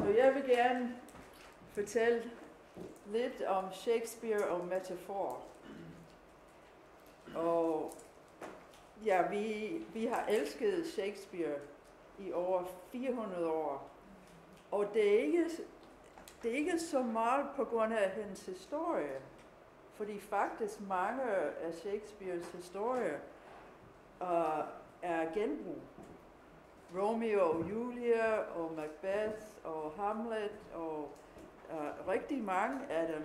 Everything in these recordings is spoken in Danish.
Så jeg vil gerne fortælle lidt om Shakespeare og metafor. Og ja, vi har elsket Shakespeare i over 400 år. Og det er ikke så meget på grund af hans historie, fordi faktisk mange af Shakespeares historier er genbrug. Romeo og Julia og Macbeth og Hamlet og rigtig mange af dem.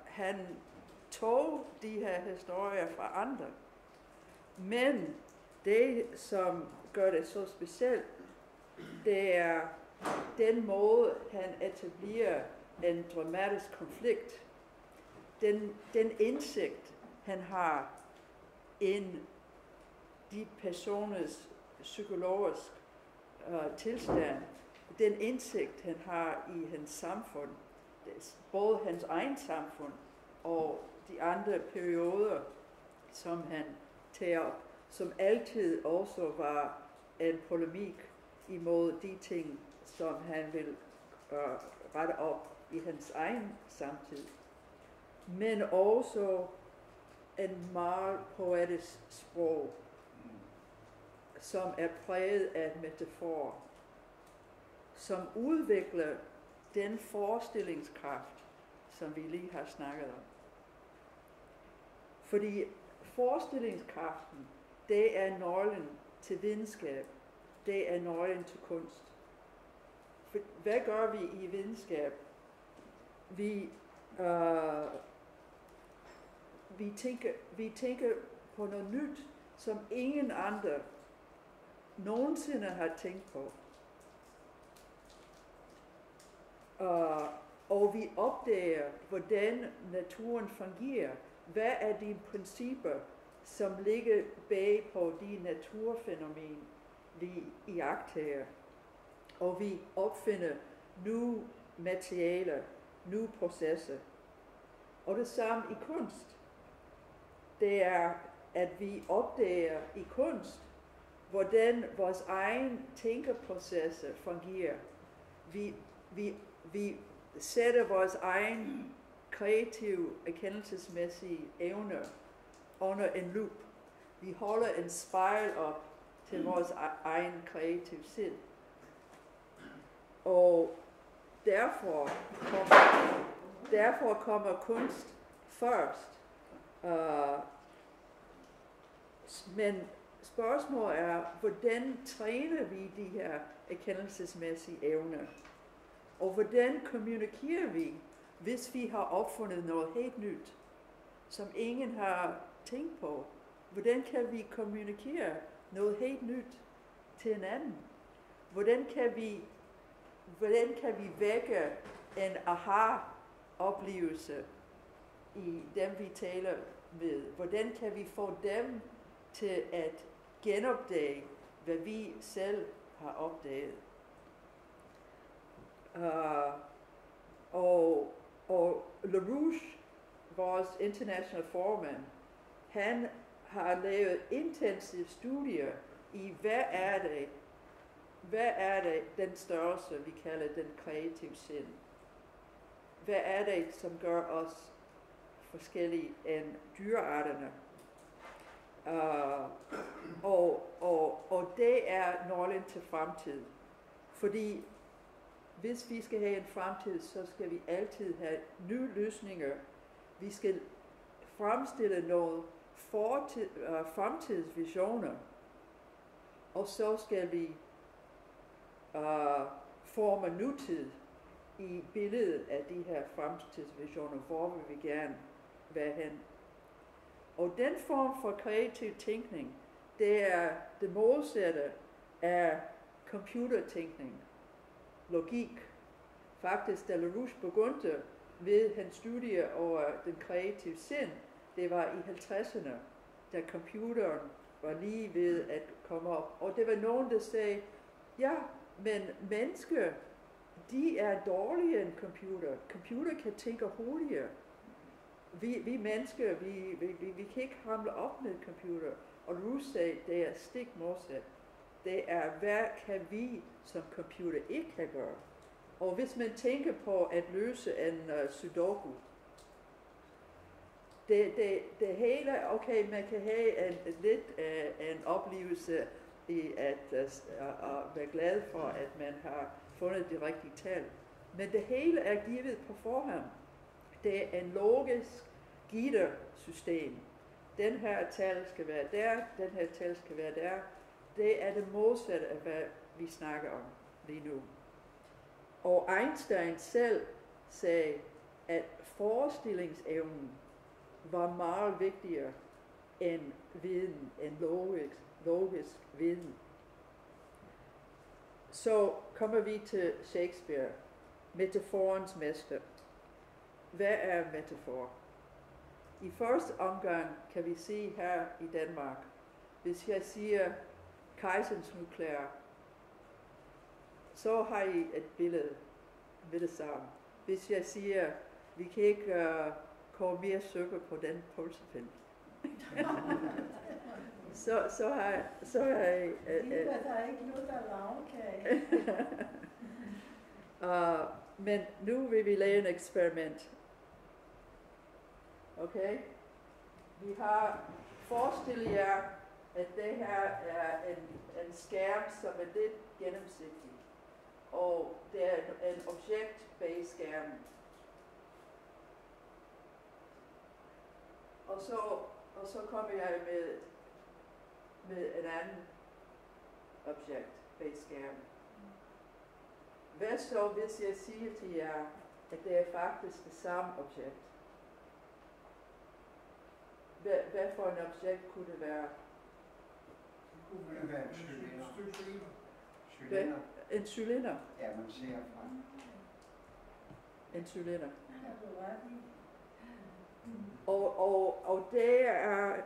Han tog de her historier fra andre. Men det, som gør det så specielt, det er den måde, han etablerer en dramatisk konflikt. Den indsigt, han har i de personers psykologisk tilstand, den indsigt, han har i hans samfund, både hans egen samfund og de andre perioder, som han tager op, som altid også var en polemik imod de ting, som han vil rette op i hans egen samtid. Men også en meget poetisk sprog, som er præget af metafor, som udvikler den forestillingskraft, som vi lige har snakket om. Fordi forestillingskraften, det er nøglen til videnskab, det er nøglen til kunst. For hvad gør vi i videnskab? Vi tænker på noget nyt, som ingen andre nogensinde har tænkt på. Og vi opdager, hvordan naturen fungerer. Hvad er de principper, som ligger bag på de naturfænomen, vi iagttager? Og vi opfinder nye materialer, nye processer. Og det samme i kunst. Det er, at vi opdager i kunst, hvordan vores egen tænkeprocesser fungerer. Vi sætter vores egen kreative, erkendelsesmæssige evner under en lup. Vi holder en spejl op til vores egen kreative sind. Og derfor kommer kunst først. Men spørgsmålet er, hvordan træner vi de her erkendelsesmæssige evner? Og hvordan kommunikerer vi, hvis vi har opfundet noget helt nyt, som ingen har tænkt på? Hvordan kan vi kommunikere noget helt nyt til en anden? Hvordan kan vi vække en aha-oplevelse i dem, vi taler med? Hvordan kan vi få dem til at genopdage, hvad vi selv har opdaget? Og LaRouche, vores internationale formand, han har lavet intensive studier i, hvad er det den størrelse, vi kalder den kreative sind? Hvad er det, som gør os forskellige end dyrearterne? Og det er nøglen til fremtid. Fordi hvis vi skal have en fremtid, så skal vi altid have nye løsninger. Vi skal fremstille nogle fremtidsvisioner. Og så skal vi forme nutid i billedet af de her fremtidsvisioner, hvor vil vi gerne være hen. Og den form for kreativ tænkning, det er det modsatte af computertænkning, logik. Faktisk, da LaRouche begyndte ved hans studier over den kreative sind, det var i 50'erne, da computeren var lige ved at komme op. Og det var nogen, der sagde, ja, men mennesker, de er dårligere end computer. Computer kan tænke hurtigere. Vi mennesker, vi kan ikke hamle op med computer. Og LaRouche sagde, det er stik modsat. det er, hvad kan vi som computer ikke kan gøre? Og hvis man tænker på at løse en sudoku, det hele, okay, man kan have lidt en oplevelse i at være glad for, at man har fundet det rigtige tal. Men det hele er givet på forhånd. Det er en logisk gittersystem. Den her tal skal være der, den her tal skal være der. Det er det modsatte af, hvad vi snakker om lige nu. Og Einstein selv sagde, at forestillingsevnen var meget vigtigere end viden, end logisk viden. Så kommer vi til Shakespeare, metaforens mester. Hvad er metafor? I første omgang kan vi se her i Danmark, hvis jeg siger kejserens nuklear, så har I et billede med det samme. Hvis jeg siger, vi kan ikke komme mere sukker på den pølsepind, så har jeg... Der er ikke noget, der er lavkage. Men nu vil vi lave en eksperiment. Okay? Vi har forestillet jer, at det her er en skærm, som er lidt gennemsigtig. Og det er en objekt bag skærmen. Og så kommer jeg med en anden objekt bag skærmen. Hvad så, hvis jeg siger til jer, at det er faktisk det samme objekt? Hvad for en objekt kunne det være? Det kunne være en cylinder. En cylinder? Ja, man ser fra. En cylinder. Og det er...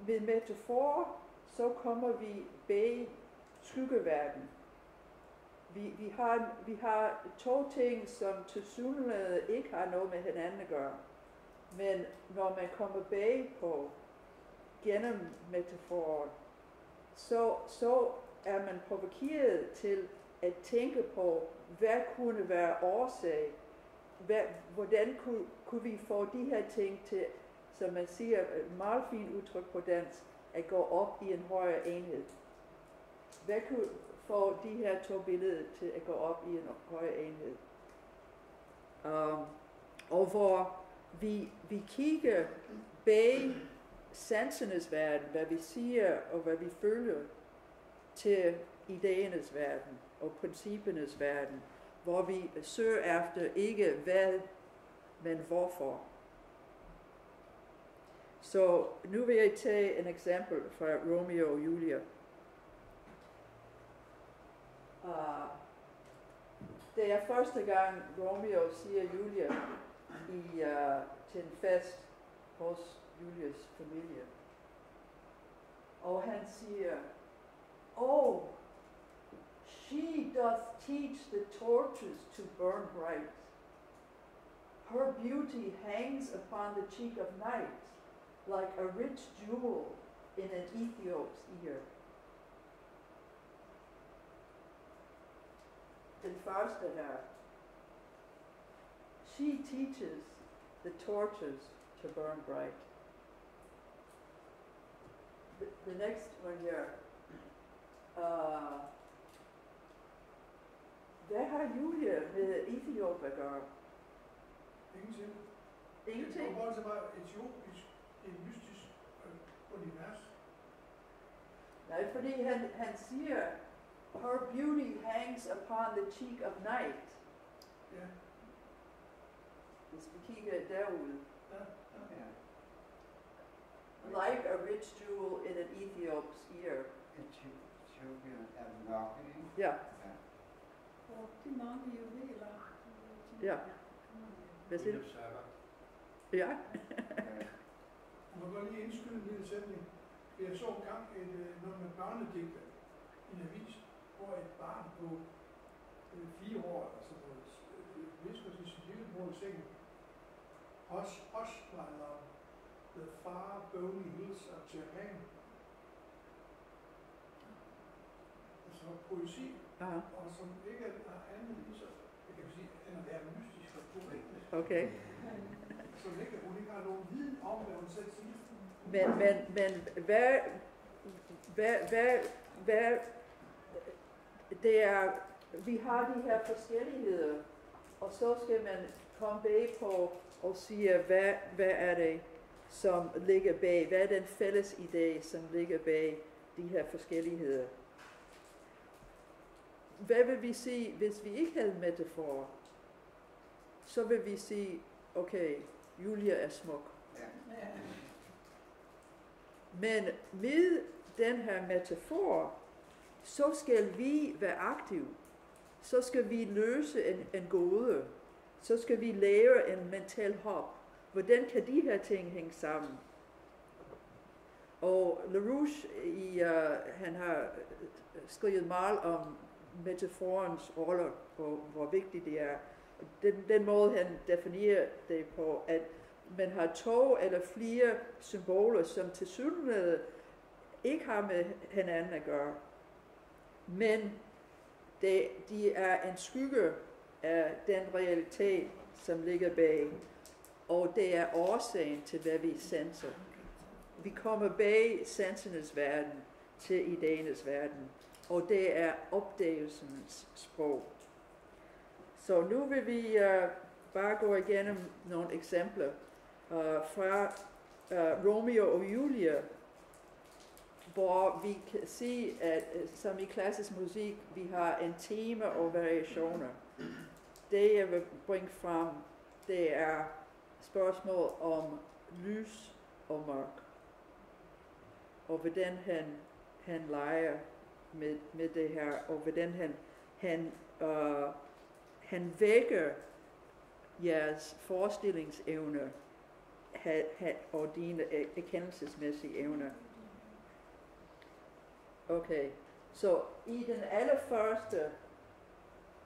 Ved metafor, så kommer vi bag skyggeverden. Vi har to ting, som tilsyneladende ikke har noget med hinanden at gøre. Men når man kommer bag på gennem metaforen, så er man provokeret til at tænke på, hvad kunne være årsag? Hvordan kunne vi få de her ting til, som man siger, et meget fint udtryk på dansk, at gå op i en højere enhed? Hvad kunne få de her to billeder til at gå op i en højere enhed? Og hvor vi kigger bag sansernes verden, hvad vi siger og hvad vi føler, til idéernes verden og princippernes verden, hvor vi søger efter ikke hvad, men hvorfor. Så nu vil jeg tage et eksempel fra Romeo og Julia. Det er første gang Romeo siger Julia til en fest hos Julias familie. Og han siger, "Oh, she doth teach the torches to burn bright. Her beauty hangs upon the cheek of night, like a rich jewel in an Ethiopi's ear." Den første her. She teaches the torches to burn bright. The next one here. Hvad har Julia med Etiop at gøre? Ingenting. Ingenting? Det er bare etiopisk, et mystisk univers. Nej, fordi han siger, her beauty hangs upon the cheek of night. Ja. Hvis vi kigger derude. Ja. Like a rich jewel in an Ethiopi's ear. Etiopien er mørke, ikke? Ja. Og de mange juveler. Ja. Hvad siger du? Ja. Jeg må godt lige indskyde en lille sætning. Jeg så engang noget med børnedigter i en avis, hvor et barn på 4 år, altså visker til sin lillebror i sengen, Hush, hush, my love, the far bony hills of Japan. poesi, Aha. og som ikke har andet i sig, jeg kan sige, end at være mystisk og poetisk. Okay. Som ikke, hun ikke har nogen viden om, hvad hun selv siger. Men hvad, det er, vi har de her forskelligheder, og så skal man komme bag på og sige, hvad er det, som ligger bag, hvad er den fælles idé, som ligger bag de her forskelligheder. Hvad vil vi sige, hvis vi ikke havde metafor? Så vil vi sige, okay, Julia er smuk. Ja. Men med den her metafor, så skal vi være aktive. Så skal vi løse en gåde. Så skal vi lave en mental hop. Hvordan kan de her ting hænge sammen? Og LaRouche, han har skrevet meget om metaforens rolle, og hvor vigtigt det er. Den måde, han definerer det på, at man har to eller flere symboler, som tilsyneladende ikke har med hinanden at gøre. Men de er en skygge af den realitet, som ligger bag. Og det er årsagen til, hvad vi sanser. Vi kommer bag sansernes verden til idéernes verden. Og det er opdagelsens sprog. Så nu vil vi bare gå igennem nogle eksempler fra Romeo og Julia, hvor vi kan se, at som i klassisk musik, vi har en tema og variationer. Det jeg vil bringe frem, det er spørgsmål om lys og mørk. Og hvordan han leger med det her, og hvordan han vækker jeres forestillingsevne og dine erkendelsesmæssige evner. Okay, så i den allerførste,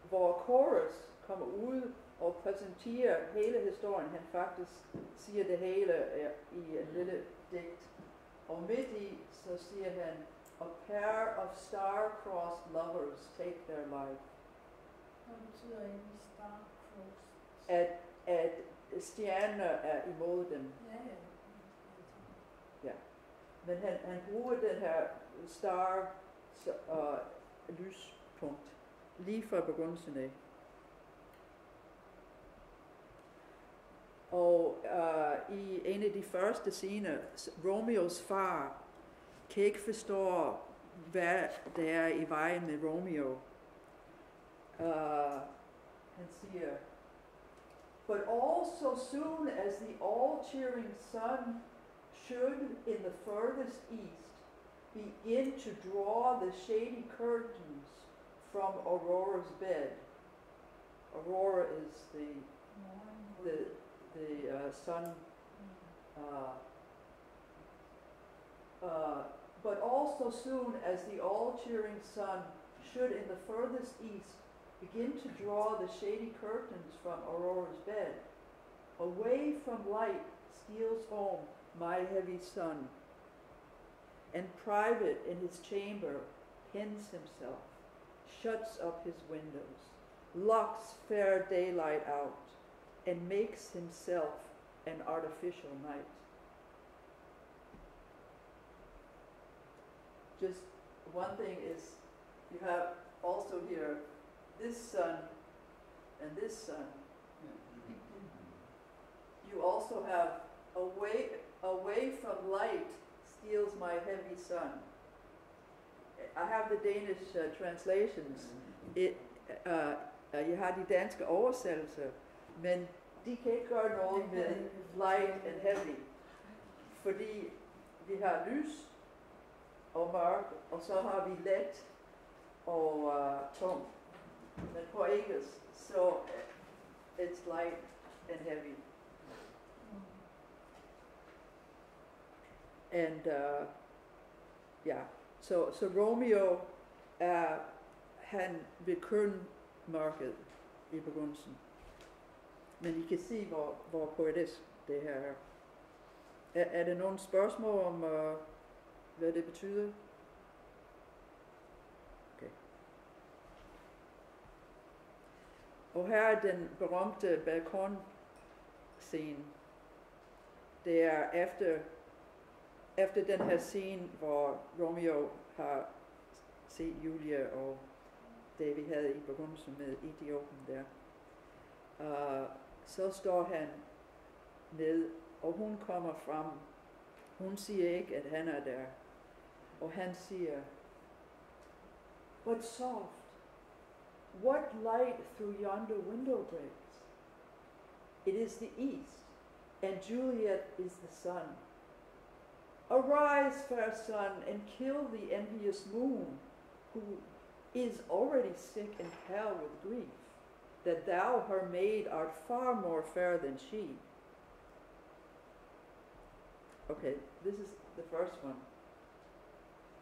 hvor chorus kommer ud og præsenterer hele historien, han faktisk siger det hele i en lille digt. Og midt i, så siger han, a pair of star-crossed lovers take their life. Hvad betyder egentlig star-crossed? At stjerner er imod dem. Ja. Men han bruger den her lyspunkt lige fra begyndelsen af. Og i en af de første scener, Romeos far kan ikke forstå, hvad der er i vejen med Romeo. Han siger, but all so soon as the all-cheering sun should in the furthest east begin to draw the shady curtains from Aurora's bed. Aurora is the sun. But also soon as the all-cheering sun should in the furthest east begin to draw the shady curtains from Aurora's bed, away from light steals home my heavy son, and private in his chamber pens himself, shuts up his windows, locks fair daylight out, and makes himself an artificial night. Just one thing is, you have also here this sun and this sun. You also have away from light steals my heavy sun. I have the Danish translations. Jeg har de danske oversættelser, men de kan ikke gøre noget med light and heavy, fordi vi har lys og mørk, og så har vi let og tung. Men på engelsk, så it's light and heavy. And så Romeo han vil kun mørket i begyndelsen. Men I kan se, hvor poetisk det her er. Er der nogle spørgsmål om, hvad det betyder? Okay. Og her er den berømte balkonscene. Det er efter den her scene, hvor Romeo har set Julia og det, vi havde i begyndelsen med idioten der. Så står han ned, og hun kommer frem. Hun siger ikke, at han er der. Og han siger, "But soft, what light through yonder window breaks? It is the east, and Juliet is the sun. Arise, fair sun, and kill the envious moon, who is already sick and pale with grief, that thou, her maid, art far more fair than she." Okay, this is the first one,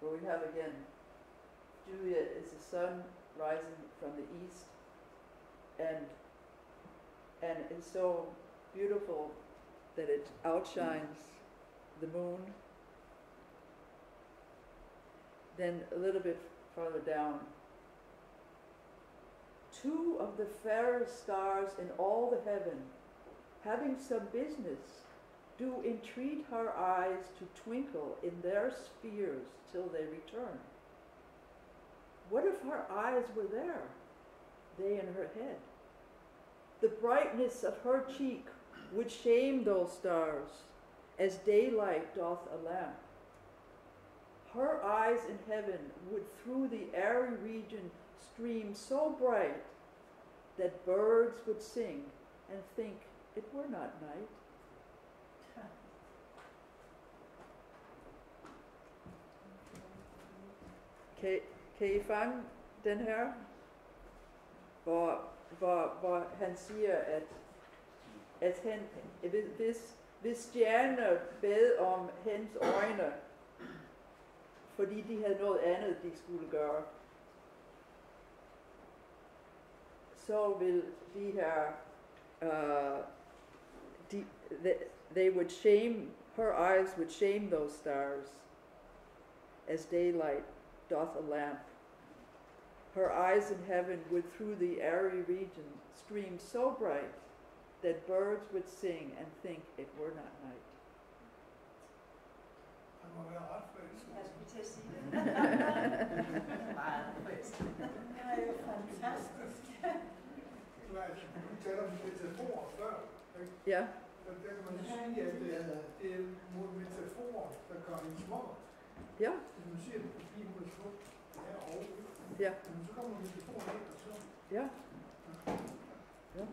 where we have again, Juliet is the sun rising from the east, and it's so beautiful that it outshines the moon. Then a little bit further down, "Two of the fairest stars in all the heaven, having some business, do entreat her eyes to twinkle in their spheres till they return. What if her eyes were there, they in her head? The brightness of her cheek would shame those stars, as daylight doth a lamp. Her eyes in heaven would through the airy region stream so bright that birds would sing and think it were not night." Kan I fange den her? Hvor han siger, at han, hvis stjerner bad om hans øjne, fordi de havde noget andet, de skulle gøre, så vil de her, they would shame, her eyes would shame those stars, as daylight doth a lamp. Her eyes in heaven would through the airy region stream so bright that birds would sing and think it were not night. Han må være ret forelsket. Jeg skulle til at sige det. Meget forelsket. Det er jo fantastisk. Du taler om metafor før, ikke? Ja. Der kan man sige, at det er mod metafor, der gør en smuk. Ja. Hvis man siger, at det er smuk herovre, Ja. men så kommer metaforen ind, og så... Ja. Ja.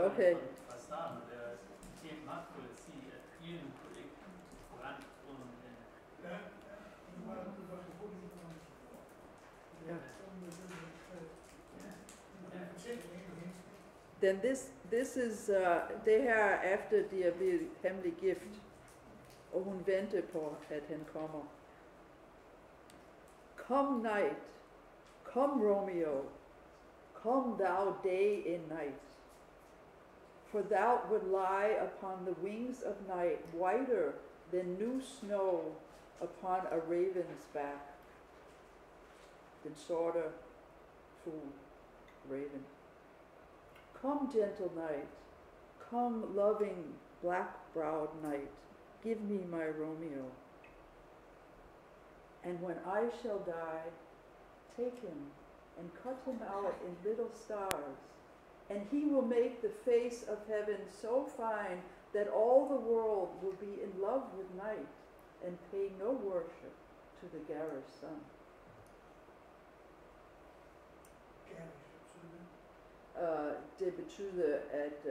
Okay. Fra starten er det helt magtfuldt at sige, at ilden kunne ikke brænde under den. Ja, nu var det faktisk få lige på Ja. Then this is det her efter de er blevet hemmelig gift, og hun venter på at han kommer. "Come night, come Romeo, come thou day and night, for thou would lie upon the wings of night, whiter than new snow upon a raven's back." Den sorte fugl, raven. "Come gentle night, come loving black-browed night, give me my Romeo. And when I shall die, take him and cut him out in little stars, and he will make the face of heaven so fine that all the world will be in love with night and pay no worship to the garish sun." Det betyder, at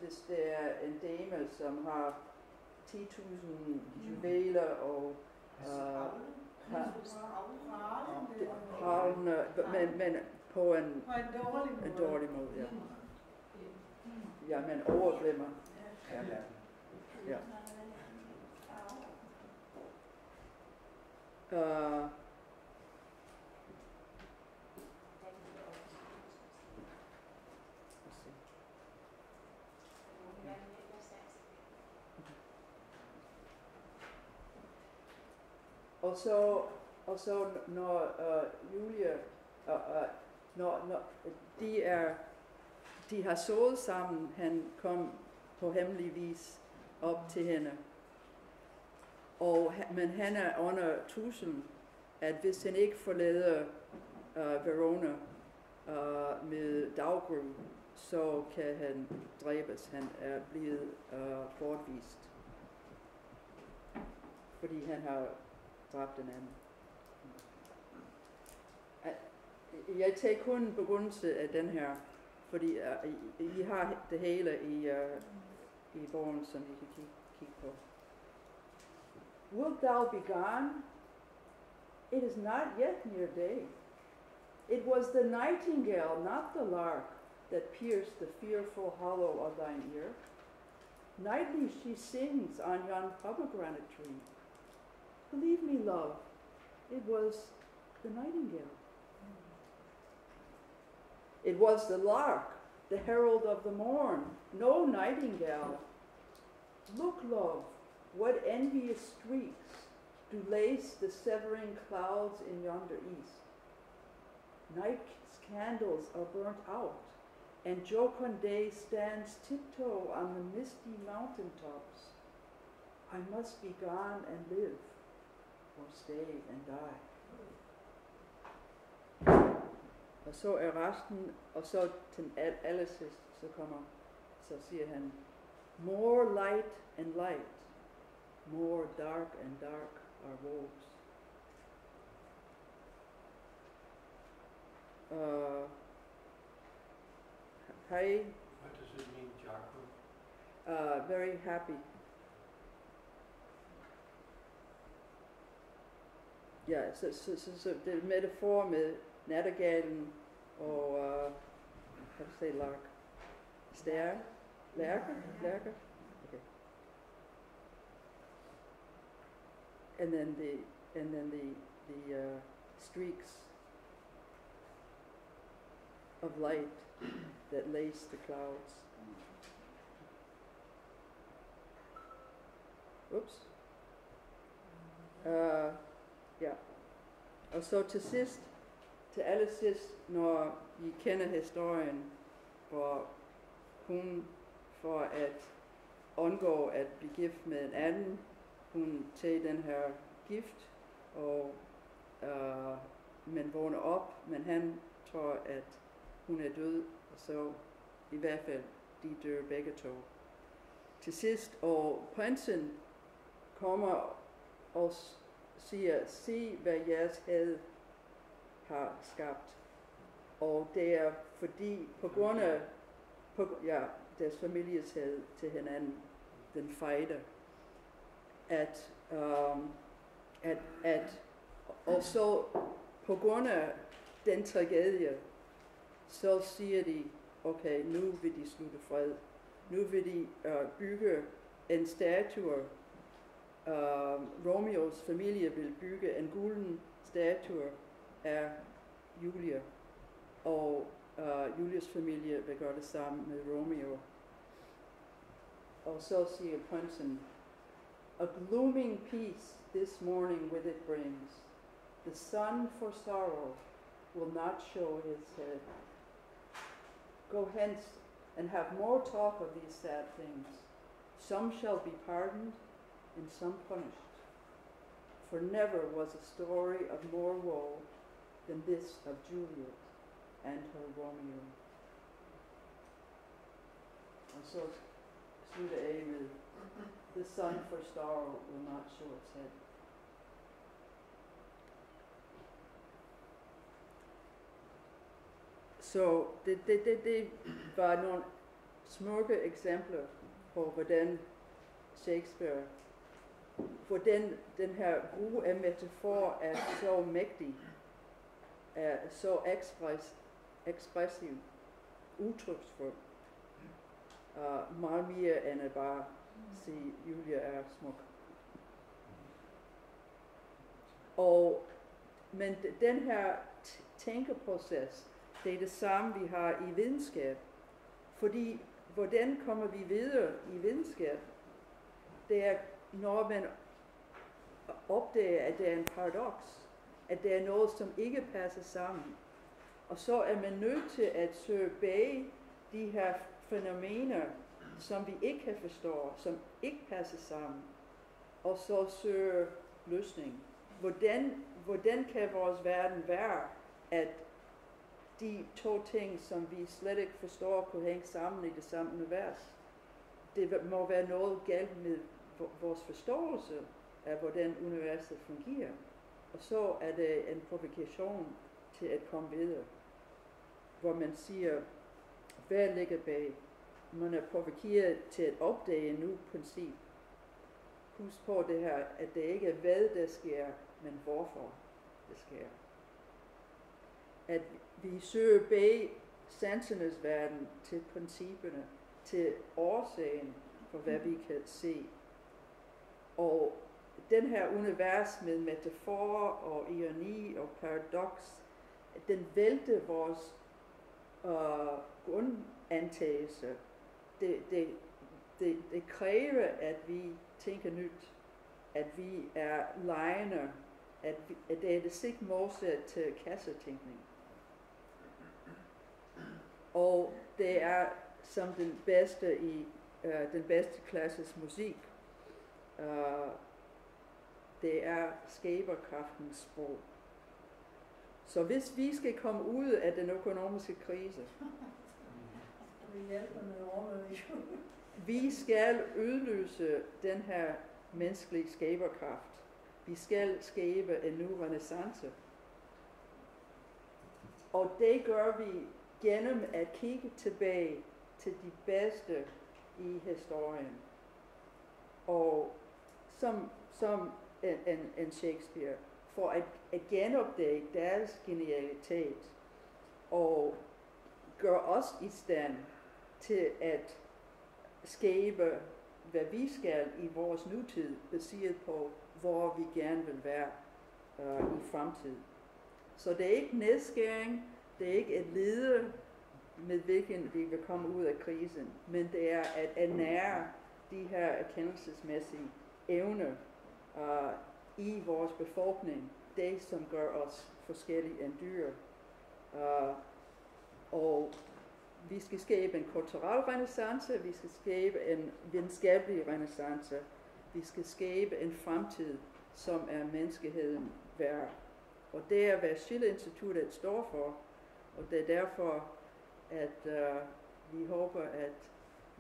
hvis det er en dame, som har 10.000 juveler og men på en dårlig måde, ja. Ja, men overglemmer. Ja. Ja. Og så når Julia når de har sovet sammen, han kom på hemmelig vis op til hende. Men han er under truslen, at hvis han ikke forlader Verona med daggry, så kan han dræbes. Han er blevet bortvist, fordi han har dræbt en anden. Jeg tager kun en begyndelse af den her, fordi I har det hele i bogen, som I kan kigge på. Wilt thou be gone? It is not yet near day. It was the nightingale, not the lark, that pierced the fearful hollow of thine ear. Nightly she sings on yon pomegranate tree. Believe me, love, it was the nightingale. It was the lark, the herald of the morn, no nightingale. Look, love, what envious streaks do lace the severing clouds in yonder east. Night's candles are burnt out, and jocund day stands tiptoe on the misty mountain tops. I must be gone and live, or stay and die. Og så er resten, og så til allersidst, så siger han, more light and light, more dark and dark are woes. Hi. What does it mean, Jacob? Very happy. Ja, så det er metafor med nattergalen og, hvad skal jeg sige, lark? Stærke? Lærke? Okay. And then the streaks of light that lace the clouds. Oops. Ja. Og så til allersidst, når I kender historien, hvor hun for at undgå at blive gift med en anden, hun tager den her gift, og man vågner op, men han tror, at hun er død, og så i hvert fald, de dør begge to. Til sidst, og prinsen kommer og siger, se hvad jeres had har skabt. Og det er fordi, på grund af deres families had til hinanden, den fejder, at og så på grund af den tragedie, så siger de, okay, nu vil de slutte fred. Nu vil de bygge en statue. Romeos familie vil bygge en gulden statue af Julia, og Julias familie vil gøre det sammen med Romeo. Og så siger prinsen, a glooming peace this morning with it brings. The sun for sorrow will not show his head. Go hence and have more talk of these sad things. Some shall be pardoned and some punished. For never was a story of more woe than this of Juliet and her Romeo. Og så slutter af med, the sun for sorrow will not show its head. Så det var nogle smukke eksempler på, hvordan Shakespeare, hvordan den her brug af metafor er så mægtig, er så ekspressiv, udtryksfuld, meget mere end at bare sige, Julia er smuk. Men den her tænkeproces, det er det samme, vi har i videnskab. Fordi, hvordan kommer vi videre i videnskab? Det er, når man opdager, at det er en paradoks, at det er noget, som ikke passer sammen. Og så er man nødt til at søge bag de her fænomener, som vi ikke kan forstå, som ikke passer sammen, og så søge løsning. Hvordan kan vores verden være, at de to ting, som vi slet ikke forstår, kunne hænge sammen i det samme univers? Det må være noget galt med vores forståelse af, hvordan universet fungerer. Og så er det en provokation til at komme videre, hvor man siger, hvad ligger bag? Man er provokeret til at opdage en ny princip. Husk på det her, at det ikke er hvad der sker, men hvorfor det sker. At vi søger bag sansernes verden til principperne, til årsagen for hvad vi kan se. Og den her univers med metafor og ironi og paradoks, den vælter vores grundantagelse. Det kræver, at vi tænker nyt, at vi er legende, at det er det stik modsat til kassetænkning. Og det er som den bedste klasses musik. Det er skaberkraftens sprog. Så hvis vi skal komme ud af den økonomiske krise, vi skal udløse den her menneskelige skaberkraft. Vi skal skabe en ny renæssance. Og det gør vi gennem at kigge tilbage til de bedste i historien. Og som en Shakespeare, for at genopdage deres genialitet og gøre os i stand til at skabe, hvad vi skal i vores nutid, baseret på, hvor vi gerne vil være i fremtiden. Så det er ikke nedskæring, det er ikke et lede, med hvilken vi vil komme ud af krisen, men det er at ernære de her erkendelsesmæssige evner i vores befolkning, det som gør os forskellige end dyr. Og vi skal skabe en kulturel renæssance, vi skal skabe en videnskabelig renæssance, vi skal skabe en fremtid, som er menneskeheden værd. Og det er, hvad Schiller Instituttet står for, og det er derfor, at vi håber, at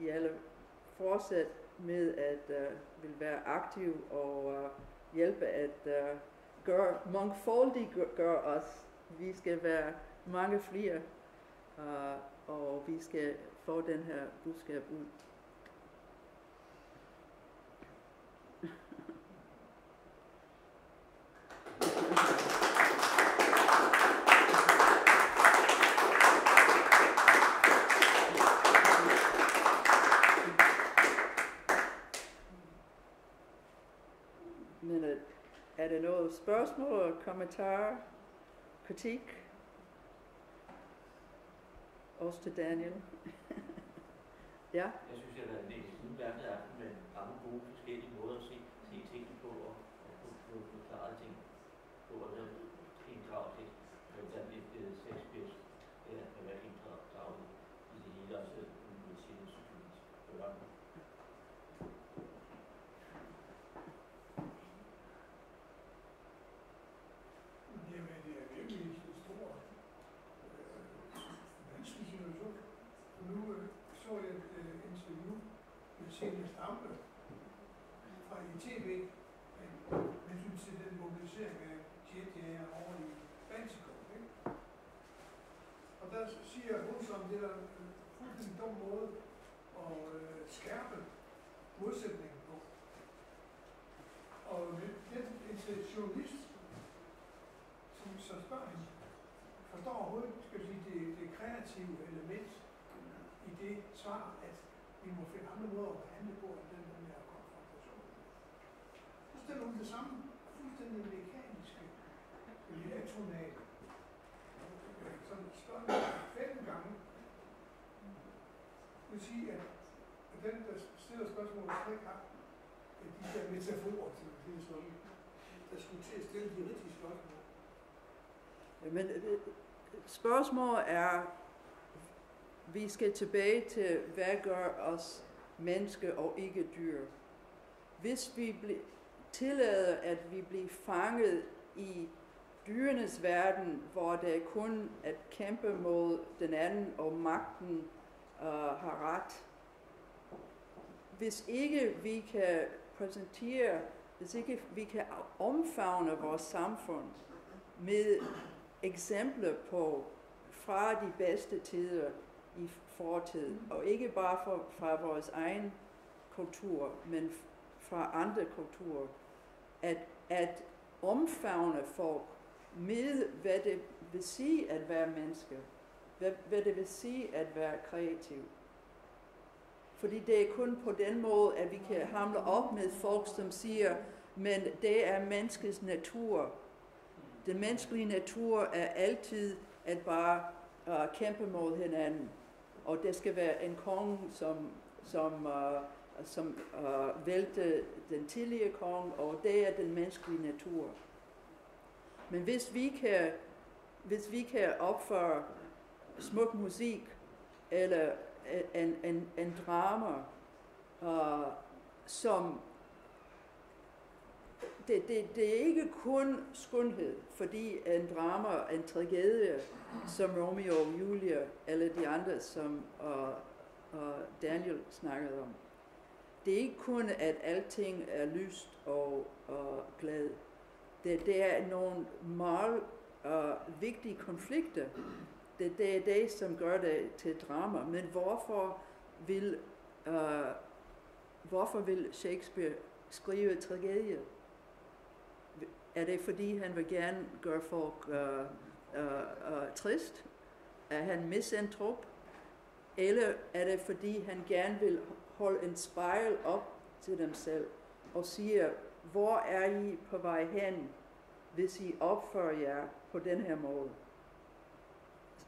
I alle fortsat med at vil være aktive og hjælpe at mangfoldiggøre os. Vi skal være mange flere, og vi skal få den her budskab ud. Men er der noget spørgsmål, kommentarer, kritik? Også til Daniel. Ja? Jeg synes, at det er en udmærket aften med mange gode forskellige måder at se tingene på og få forklaret ting på, og så inddrage det. Sådan lidt Shakespeares at være inddraget i det hele, også med sine Instituttets børn. Jamen, det er virkelig en stor vanskelig situation. Nu så jeg et interview med Schiller fra i tv med hensyn til den mobilisering af jetjager over i Baltikum. Ikke? Og der siger hun som det er en fuldstændig dum måde at skærpe modsætningen på. Og den journalist, som så spørger hende, forstår overhovedet, skal vi sige, det kreative element i det svar, at vi må finde andre måder at handle på, end den her konfrontation. Så stiller hun det samme, fuldstændig mekaniske, atonale. Sådan spørger 5 gange. Det vil sige, at den, der stiller spørgsmålet, slet ikke har de der metaforer, til at sige sådan, der skulle til at stille de rigtige spørgsmål. Men spørgsmålet er, vi skal tilbage til, hvad gør os menneske og ikke dyr. Hvis vi tillader, at vi bliver fanget i dyrenes verden, hvor det er kun at kæmpe mod den anden, og magten har ret. Hvis ikke vi kan præsentere, hvis ikke vi kan omfavne vores samfund med eksempler på fra de bedste tider i fortiden, og ikke bare fra vores egen kultur, men fra andre kulturer, at omfavne folk med, hvad det vil sige at være menneske, hvad det vil sige at være kreativ. Fordi det er kun på den måde, at vi kan hamle op med folk, som siger, men det er menneskets natur. Den menneskelige natur er altid at bare kæmpe mod hinanden. Og det skal være en konge, som vælte den tidligere konge, og det er den menneskelige natur. Men hvis vi kan opføre smuk musik, eller en drama, som det er ikke kun skønhed, fordi en drama, en tragedie, som Romeo og Julia, eller de andre, som Daniel snakkede om. Det er ikke kun, at alting er lyst og glad. Det er nogle meget vigtige konflikter. Det er det, som gør det til drama. Men hvorfor vil Shakespeare skrive tragedie? Er det fordi, han vil gerne gøre folk trist? Er han misantrop? Eller er det fordi, han gerne vil holde en spejl op til dem selv og siger, hvor er I på vej hen, hvis I opfører jer på den her måde?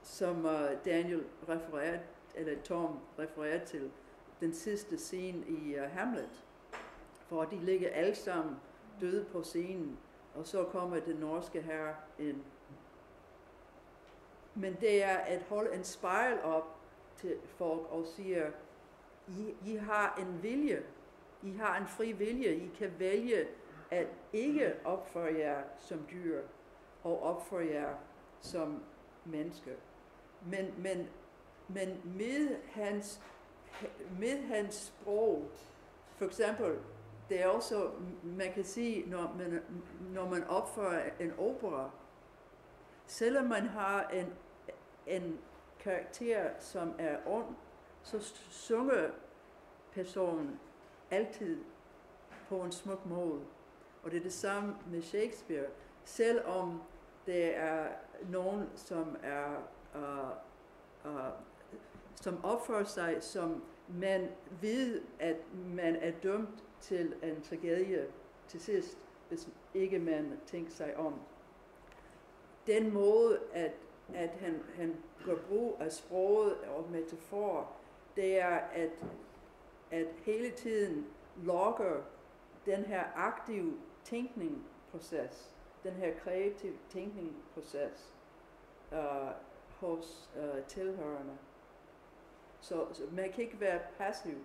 Som Daniel refererer, eller Tom refererer til den sidste scene i Hamlet, hvor de ligger alle sammen døde på scenen, og så kommer den norske herre ind. Men det er at holde en spejl op til folk og siger, I har en vilje, I har en fri vilje, I kan vælge at ikke opføre jer som dyr, og opføre jer som mennesker. Men med hans sprog, for eksempel, det er også, man kan sige, når man opfører en opera, selvom man har en karakter, som er ond, så synger personen altid på en smuk måde. Og det er det samme med Shakespeare. Selvom det er nogen, som som opfører sig, som man ved, at man er dømt til en tragedie til sidst, hvis ikke man tænker sig om. Den måde, at han gør brug af sproget og metafor, det er at hele tiden logger den her aktive tænkningsproces, den her kreative tænkningsproces hos tilhørende. Så man kan ikke være passiv.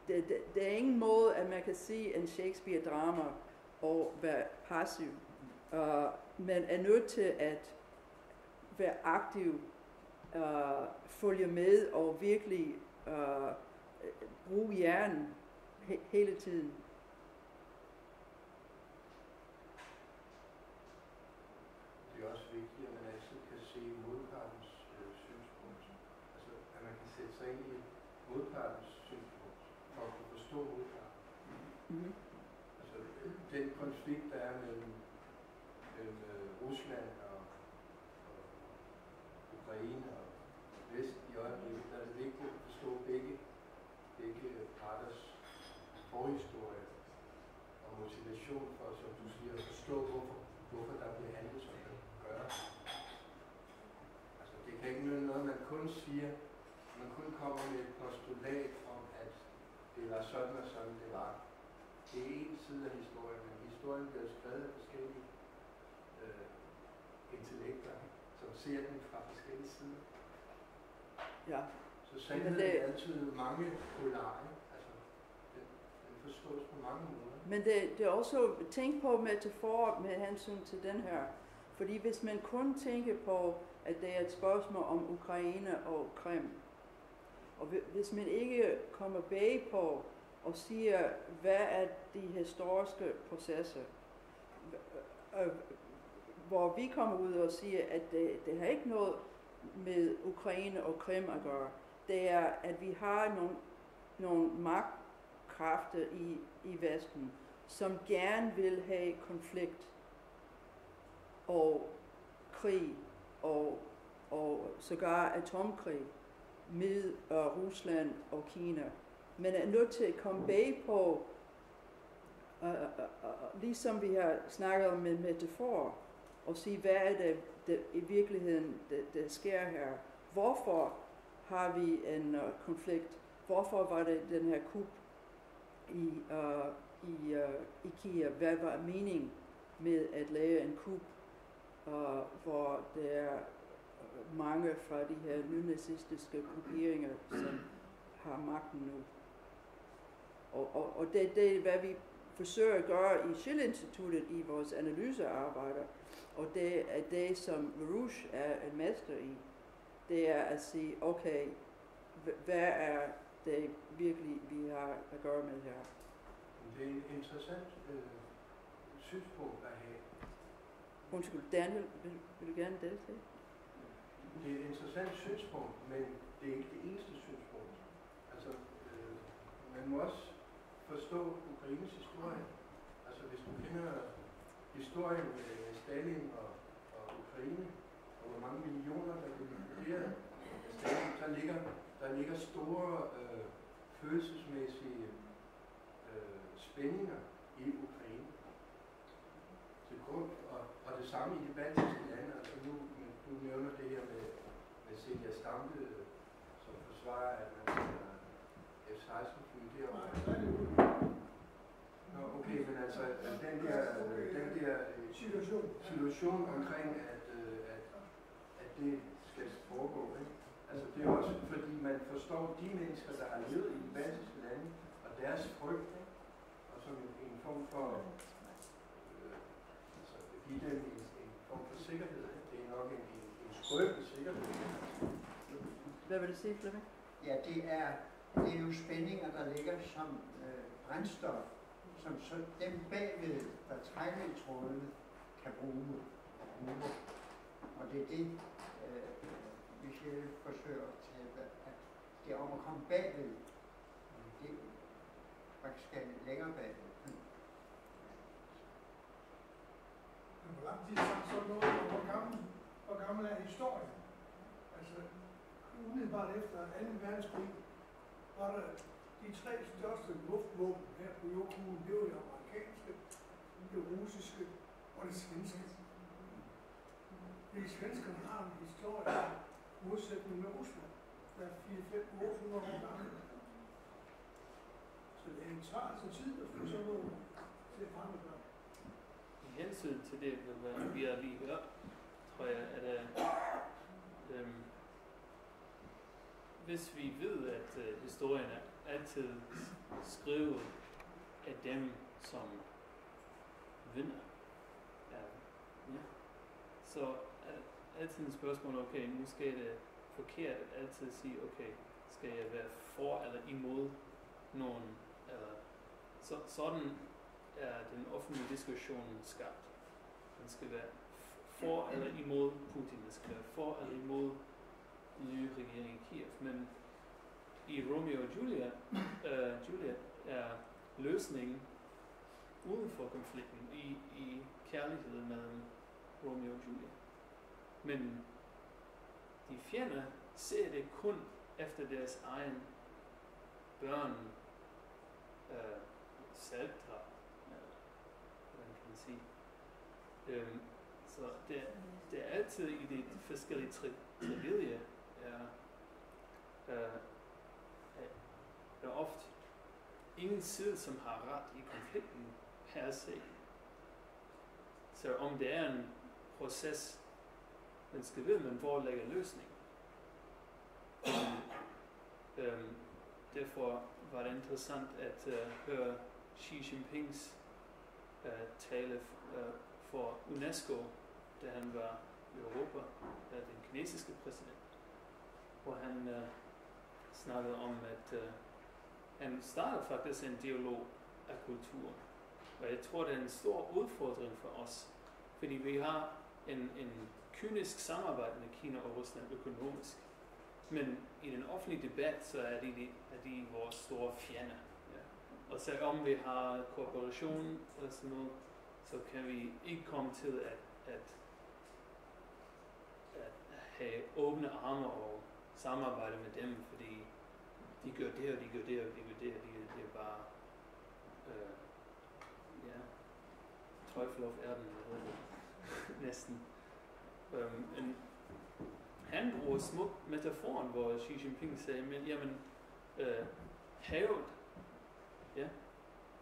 Det er ingen måde, at man kan sige en Shakespeare-drama og være passiv. Man er nødt til at være aktiv, følge med og virkelig bruge hjernen hele tiden. Det er også vigtigt, at man altid kan se modpartens synspunkt. Altså, at man kan sætte sig ind i modpartens synspunkt, for at kunne forstå modparten. Mm-hmm. Altså, den konflikt, der er mellem Rusland og Ukraine og Vesten i øjeblikket, der er det vigtigt at forstå begge parters forhistorie og motivation for, som du siger, at forstå, hvorfor der bliver handlet, som der gør. Altså, det kan ikke nytte noget, man kun siger, man kun kommer med et postulat om, at det var sådan og sådan, det var. Det er en side af historien, men historien bliver skrevet af forskellige intellekter, som ser den fra forskellige sider. Ja. Så sandheden er altid mange polare. Altså, den forstås på mange måder. Men det er også tænk på metafor med hensyn til den her. Fordi hvis man kun tænker på, at det er et spørgsmål om Ukraine og Krim, og hvis man ikke kommer bag på og siger, hvad er de historiske processer, hvor vi kommer ud og siger, at det har ikke noget med Ukraine og Krim at gøre. Det er, at vi har nogle magtkræfter i Vesten, som gerne vil have konflikt og krig og sågar atomkrig med Rusland og Kina. Men er nødt til at komme bag på, ligesom vi har snakket om med metafor, og sige, hvad er det i virkeligheden, der sker her? Hvorfor har vi en konflikt? Hvorfor var det den her kup i Kiev? Hvad var meningen med at lave en kup, hvor der er mange fra de her nynazistiske grupperinger, som har magten nu? Og det er, hvad vi forsøger at gøre i Schiller Instituttet i vores analysearbejder, og det er det, som Rouge er en mester i. Det er at sige, okay, hvad er det virkelig, vi har at gøre med her? Det er et interessant synspunkt at have. Undskyld, Daniel, vil du gerne deltage? Det er et interessant synspunkt, men det er ikke det eneste synspunkt. Altså, man må også forstå Ukraines historie. Altså, hvis du kender historien med Stalin og Ukraine, og hvor mange millioner, der blev likvideret af Stalin, der ligger store følelsesmæssige spændinger i Ukraine. Til grund, og det samme i de baltiske lande. Altså du nævner det her med Silja Stampe, som forsvarer, at man skal F-16-fly derovre. Nå, okay, men altså den der situation omkring, at det skal foregå, ikke? Altså det er også fordi man forstår de mennesker, der har levet i de baltiske lande, og deres frygt, og som en form for give dem en form for sikkerhed. Det er nok en skrøbelig sikkerhed. Hvad vil du sige, Flemming? Ja, det er jo spændinger, der ligger som brændstof, som så dem bagved, der trækker i trådene, kan bruge. Og det er det, Michel forsøger at tale, at det er om at komme bagved. Det faktisk skal længere bagved. Men hvor lang tid så noget, hvor gammel er historien? Altså, umiddelbart efter 2. verdenskrig var der de 3 største luftvåben her på jordkuglen. Det var det amerikanske, det russiske og det svenske. De svenskerne har en historie i modsætning med Rusland, der er 400-800 år gammel. Så det tager altså tid at få sådan noget til at fremgøre. I hensyn til det, vi har lige hørt, tror jeg, at hvis vi ved, at historien er altid skrevet af dem, som vinder, så er altid et spørgsmål, okay, nu skal det forkert at altid sige, okay, skal jeg være for eller imod nogen, eller sådan er den offentlige diskussion skabt. Den skal være for eller imod Putin, den skal være for eller imod den nye regering i Kiev. Men i Romeo og Juliet er løsningen uden for konflikten i kærligheden mellem Romeo og Juliet. Men de fjender ser det kun efter deres egen børn selvdrab, hvordan kan man sige. Så det er altid i de forskellige tragedier er ofte ingen side, som har ret i konflikten per se. Så om det er en proces, måske ved, men hvor ligger løsningen? Derfor var det interessant at høre Xi Jinpings tale for UNESCO, da han var i Europa, den kinesiske præsident, hvor han snakkede om, at han startede faktisk en dialog af kultur. Og jeg tror, det er en stor udfordring for os, fordi vi har en kynisk samarbejde med Kina og Rusland økonomisk. Men i den offentlige debat, så er de vores store fjender. Ja. Og selvom vi har kooperation og sådan noget, så kan vi ikke komme til at have åbne arme og samarbejde med dem, fordi de gør det, og de gør det, og de gør det, og det er bare Teufel auf Erden, næsten. Han bruger smuk metaforen, hvor Xi Jinping sagde, men jamen, havet, ja,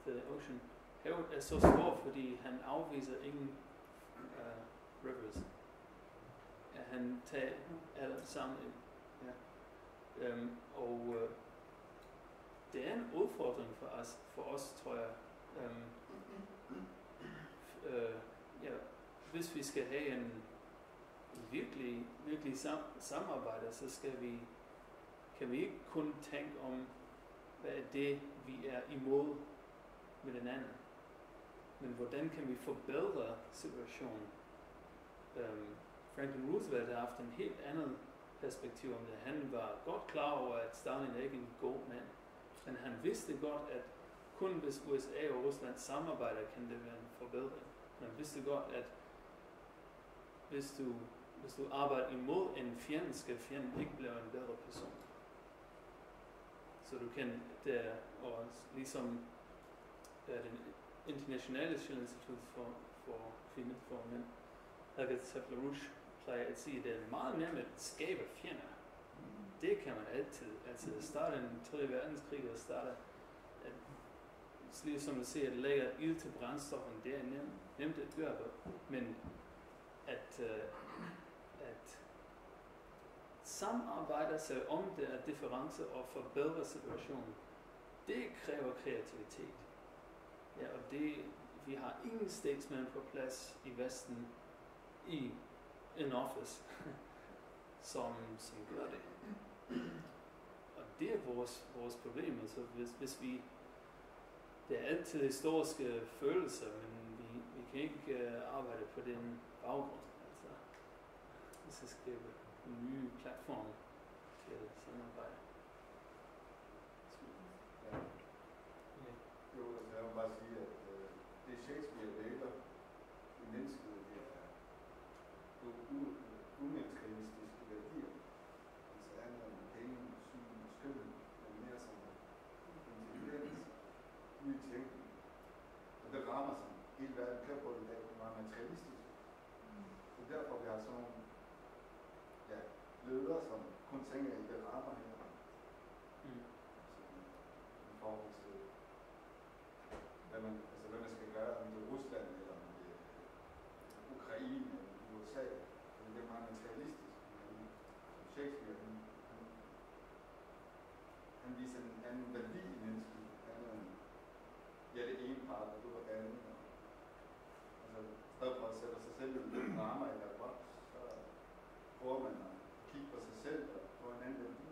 the ocean, havet er så stort, fordi han afviser ingen rivers. Ja, han tager alle sammen ind. Ja. Det er en udfordring for os, tror jeg. Hvis vi skal have en virkelig samarbejde, så kan vi ikke kun tænke om, hvad er det, vi er imod med den anden. Men hvordan kan vi forbedre situationen? Franklin Roosevelt har haft en helt andet perspektiv om det. Han var godt klar over, at Stalin ikke er en god mand. Men han vidste godt, at kun hvis USA og Rusland samarbejder, kan det være en forbedring. Man vidste godt, at hvis du arbejder imod en fjende, skal fjenden ikke blive en bedre person. Så du kan der, og ligesom den internationale Schiller Instituttet for mænd, plejer at sige, at det er meget mere med at skabe fjender. Det kan man altid starte en 3. verdenskrig, og starte at, ligesom at se, at lægge ild til brændstoffen, det er nemt at gøre på, men at samarbejde sig om der difference og forbedre situationen, det kræver kreativitet. Ja, og vi har ingen statesmænd på plads i Vesten i en office, som gør det. Og det er vores problem. Altså hvis vi, det er altid historiske følelser, men vi kan ikke arbejde på den baggrund. Altså, vi skal skabe nye platforme til at samarbejde. Ja. Jo, altså jeg må bare sige, at det Shakespeare vækker i mennesket, det er nogle umaterialistiske værdier. Altså andet end penge, syn og skønhed, men mere som intelligens, ny tænkning. Og det rammer sig. Hele verden kører på det i dag, det er meget materialistisk. Så derfor vi har sådan nogle ledere, som kun tænker i det rammer her. I forhold til, hvad man skal gøre, om det er Rusland, eller om det er Ukraine, eller USA. Det er meget materialistisk. Som Shakespeare, han viser en anden værdi i mennesket, andet end, det ene part, og det andet. Altså, i stedet for at sætte sig selv i den rammer i der boks, så prøver man at kigge på sig selv og få en anden værdi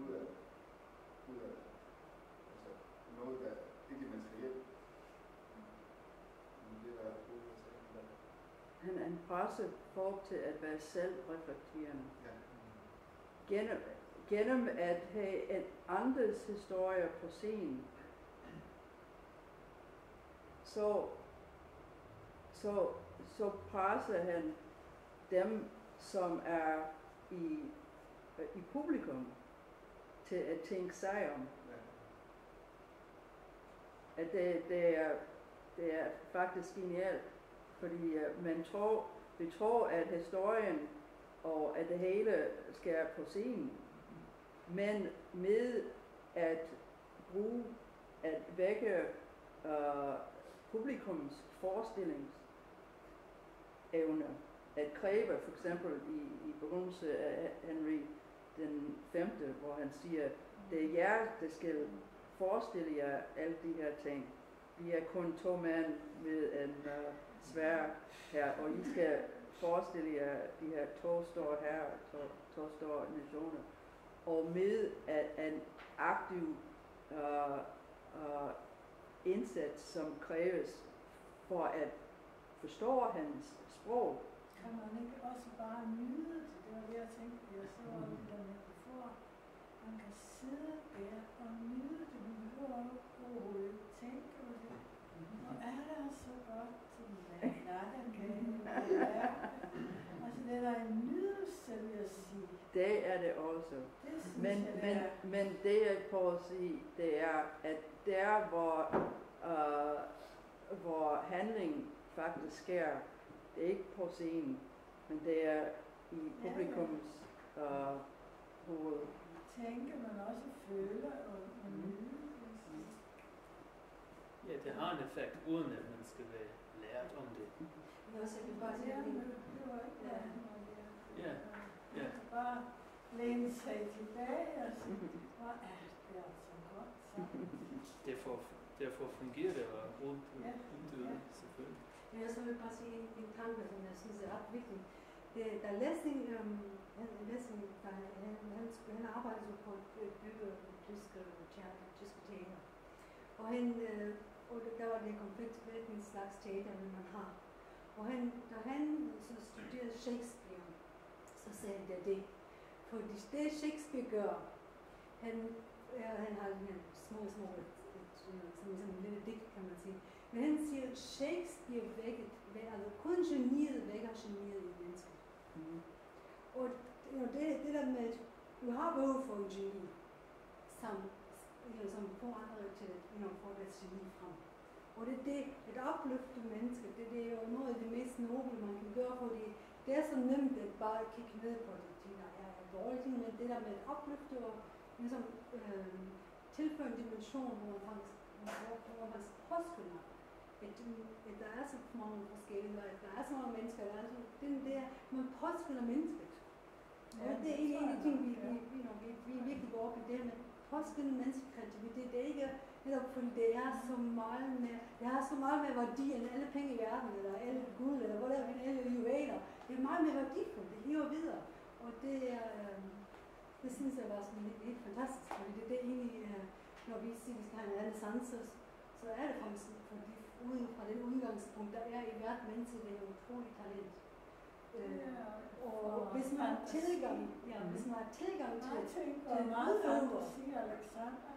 ud af altså noget, der ikke er materielt. Men det er der gode at tage. Han presser folk til at være selvreflekterende. Ja. Gennem at have en andres historie på scenen, så presser han dem, som er i publikum, til at tænke sig om. At det er faktisk genialt, fordi vi tror, at historien og at det hele skal på scenen, men med at vække publikums forestillingsevne, at Krebe for eksempel i begrundelse af Henry den 5., hvor han siger, det er jer, der skal forestille jer alle de her ting. Vi er kun 2 mænd med en sværd her, og I skal forestille jer de her 2 store herrer, 2 store nationer, og med en aktiv indsats, som kræves for at forstå hans sprog. Kan man ikke også bare nyde det? Det var det, jeg tænkte, jeg så det der metafor. Man kan sidde der og nyde det. Man behøver overhovedet ikke tænke på det. Og er det så godt til den latterkage? Altså, det er da en nydelse, vil jeg sige. Det er det også. Det men det jeg prøver at sige, det er, at der hvor handling faktisk sker, det er ikke på scenen, men det er i publikums hoved. Tænker man også føler og nyde. Ja, det har en effekt, uden at man skal være lært om det. Ja, så det bare sige, det var ikke Ja, ja. Bare læne sig tilbage og sige, hvor er det altså godt sammen. Derfor fungerer det og uddøde, selvfølgelig. Ja, så vil jeg bare sige en tanke, som jeg synes er ret vigtig. Der Lessing, han arbejder så på at bygge tyske teater. Og der var det konflikt, hvilken slags teater man har. Og da han så studerede Shakespeare, så sagde han det. For det Shakespeare gør, han har små, som en lille digt, kan man sige. Men han siger, at Shakespeare altså kun geniet vækker geniet i mennesket. Og det der med, at du har behov for en geni, som får andre til at få deres geni frem. Og det er det, at opløfte mennesker, det er jo noget af det mest noble, man kan gøre, fordi det er så nemt at bare kigge ned på de ting, der er dårlige ting, men det der med at opløfte og ligesom tilføre en dimension, hvor man faktisk påskynder, at der er så mange forskellige, at der er så mange mennesker, der er så, det man påskynder mennesket. Og det er en af de ting, vi virkelig går op i det med påskynder menneskekreativitet. Det er ikke netop fordi det er så meget mere værdi end alle penge i verden, eller alle guld, eller hvor der er alle juveler. Det er meget mere værdifuldt, det hiver videre. Og det synes jeg var sådan helt fantastisk, fordi det er egentlig, når vi siger, at vi skal have en renaissance, så er det faktisk, fordi uden fra det udgangspunkt, der er i hvert menneske, det er utroligt talent. Og hvis man har tilgang, til meget fantasi, Alexander,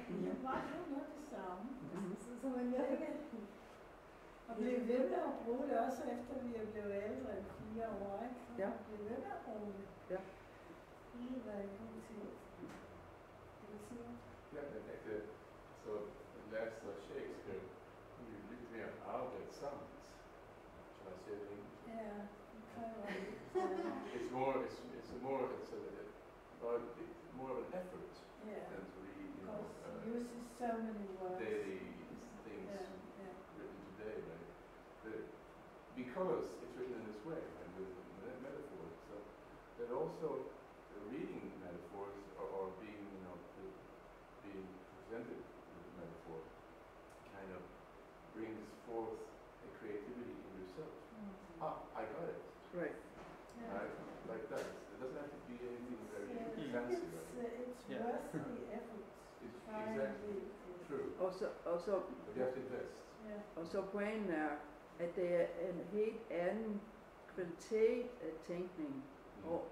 det var jo noget det samme. Så man virkelig og blive ved med at bruge det også efter vi er blevet ældre end 4 år, ikke? Så blive ved med at bruge det. Ja. Lige hvad jeg kommer til. Det vil sige. Ja, jeg tænkte, så læste Shakespeare lidt mere arbejde sammen, som jeg siger det engelsk. Ja. It's more of an effort than to read, uses so many words. daily things written today, right? Because it's written in this way, and with metaphors. So that also reading metaphors or being, being presented with metaphor kind of brings forth a creativity in yourself. I got it. Right. Right? Like that. It doesn't have to be anything very fancy. It's worth the effort. It's exactly true. Og så But you have to invest. Og så pointen er, at det er en helt anden kvalitet af tænkning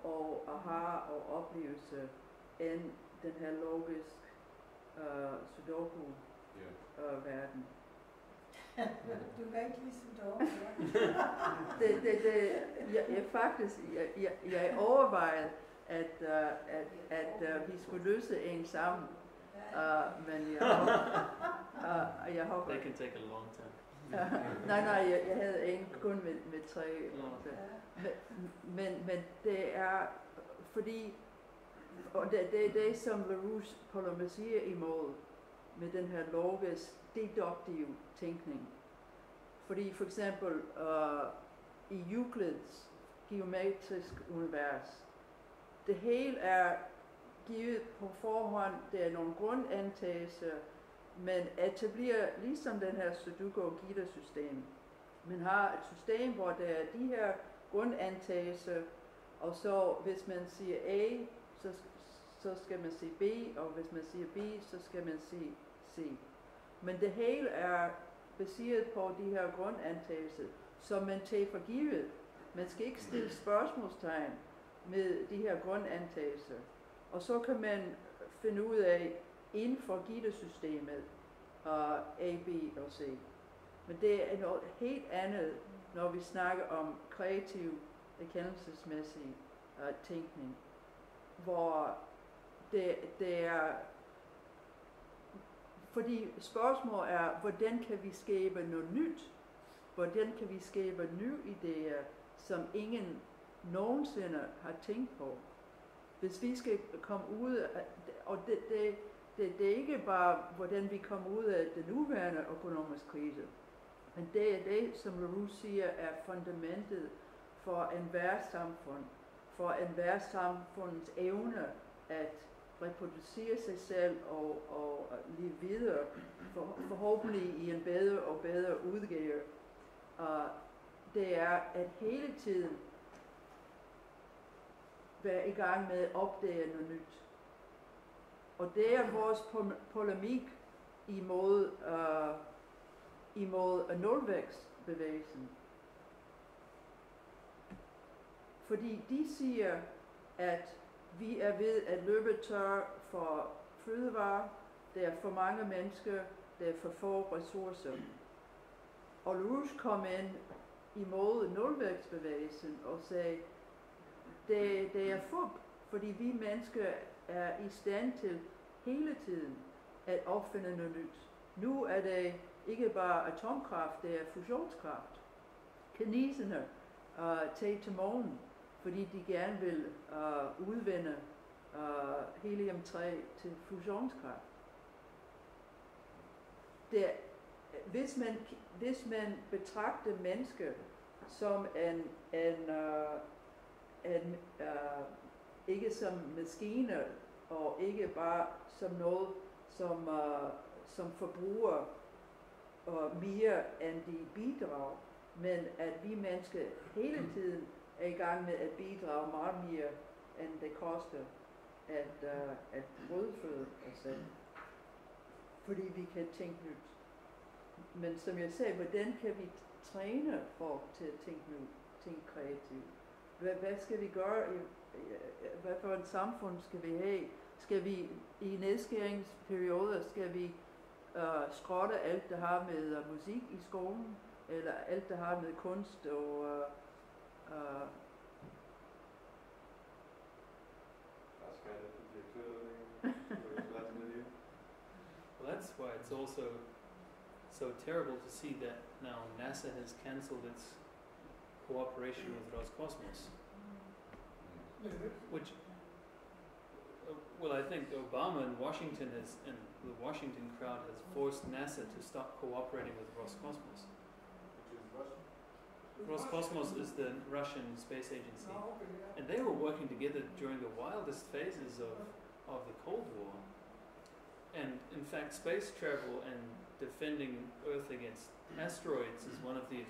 og aha og oplevelse end den her logisk sudoku-verden. Du kan ikke lide sudoku, Jeg overvejede, at vi skulle løse en sammen. Men jeg håber... They can take a long time. nej, jeg havde en kun med 3. Men det er fordi, og det er det, som LaRouche polemiserer imod med den her logisk deduktive tænkning. Fordi for eksempel i Euclids geometrisk univers. Det hele er givet på forhånd, det er nogle grundantagelser, men etablerer ligesom den her Sudoku-Gita-system. Man har et system, hvor der er de her grundantagelser, og så hvis man siger A, så skal man sige B, og hvis man siger B, så skal man sige C. Men det hele er baseret på de her grundantagelser, som man tager for givet. Man skal ikke stille spørgsmålstegn med de her grundantagelser. Og så kan man finde ud af inden for Gita-systemet A, B og C. Men det er noget helt andet, når vi snakker om kreativ, erkendelsesmæssig tænkning, hvor det er, fordi spørgsmålet er, hvordan kan vi skabe noget nyt? Hvordan kan vi skabe nye idéer, som ingen nogensinde har tænkt på? Hvis vi skal komme ud af, og det er ikke bare, hvordan vi kommer ud af den nuværende økonomiske krise, men det er det, som Leroux siger, er fundamentet for enhver samfund, for enhver samfunds evne at reproducere sig selv og leve videre, forhåbentlig i en bedre og bedre udgave. Det er at hele tiden være i gang med at opdage noget nyt. Og det er vores polemik imod nulvækstbevægelsen. Fordi de siger, at vi er ved at løbe tør for fødevarer, der er for mange mennesker, der er for få ressourcer. Og Leroux kom ind imod nulvækstbevægelsen og sagde, det er fup, fordi vi mennesker er i stand til hele tiden at opfinde noget nyt. Nu er det ikke bare atomkraft, det er fusionskraft. Kineserne tager til månen, fordi de gerne vil udvinde helium-3 til fusionskraft. Hvis man betragter mennesker som ikke som maskiner, og ikke bare som noget, som forbruger mere end de bidrager, men at vi mennesker hele tiden er i gang med at bidrage meget mere, end det koster at brødføde os selv. Fordi vi kan tænke nyt. Men som jeg sagde, hvordan kan vi træne folk til at tænke nyt, tænke kreativt? Hvad skal vi gøre? Hvad for et samfund skal vi have? Skal vi i nedskæringsperioder, skal vi skrotte alt, der har med musik i skolen, eller alt, der har med kunst og Well, that's why it's also so terrible to see that now NASA has cancelled its cooperation with Roscosmos, which, well, I think Obama and Washington and the Washington crowd has forced NASA to stop cooperating with Roscosmos. Which is Russian. Roscosmos is the Russian space agency, and they were working together during the wildest phases of the Cold War. And in fact, space travel and defending Earth against asteroids is one of the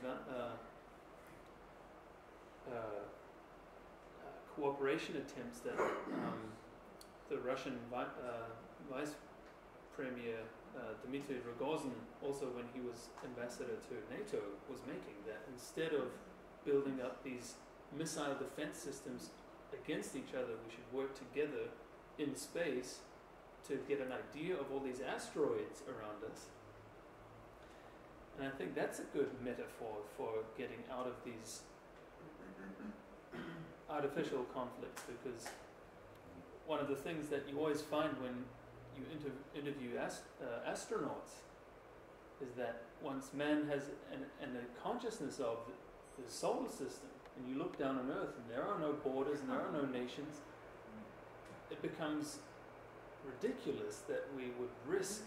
cooperation attempts that the Russian Vice Premier Dmitry Rogozin, also when he was ambassador to NATO, was making, that instead of building up these missile defense systems against each other, we should work together in space to get an idea of all these asteroids around us. And I think that's a good metaphor for getting out of these artificial conflicts, because one of the things that you always find when you interview astronauts is that once man has a consciousness of the solar system, and you look down on Earth and there are no borders and there are no nations, it becomes ridiculous that we would risk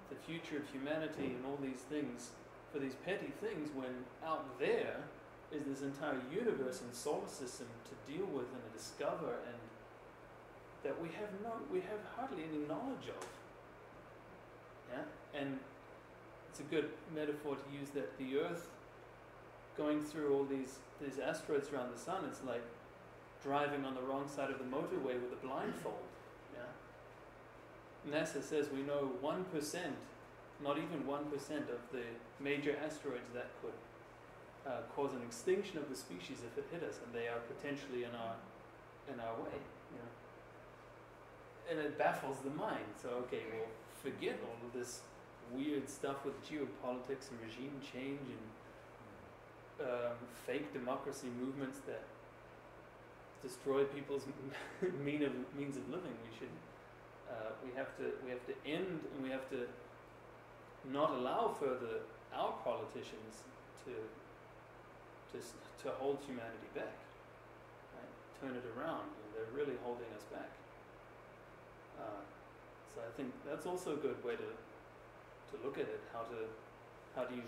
the future of humanity and all these things for these petty things, when out there is this entire universe and solar system to deal with and to discover, and that we have hardly any knowledge of. Yeah, and it's a good metaphor to use that the Earth going through all these asteroids around the sun, it's like driving on the wrong side of the motorway with a blindfold. Yeah. NASA says we know 1%, not even 1% of the major asteroids that could cause an extinction of the species if it hit us, and they are potentially in our way. You know. And it baffles the mind. So okay, well, forget all of this weird stuff with geopolitics and regime change and fake democracy movements that destroy people's means of living. We have to end, and we have to not allow further our politicians to hold humanity back. Right? Turn it around. They're really holding us back. So I think that's also a good way to look at it. How do you?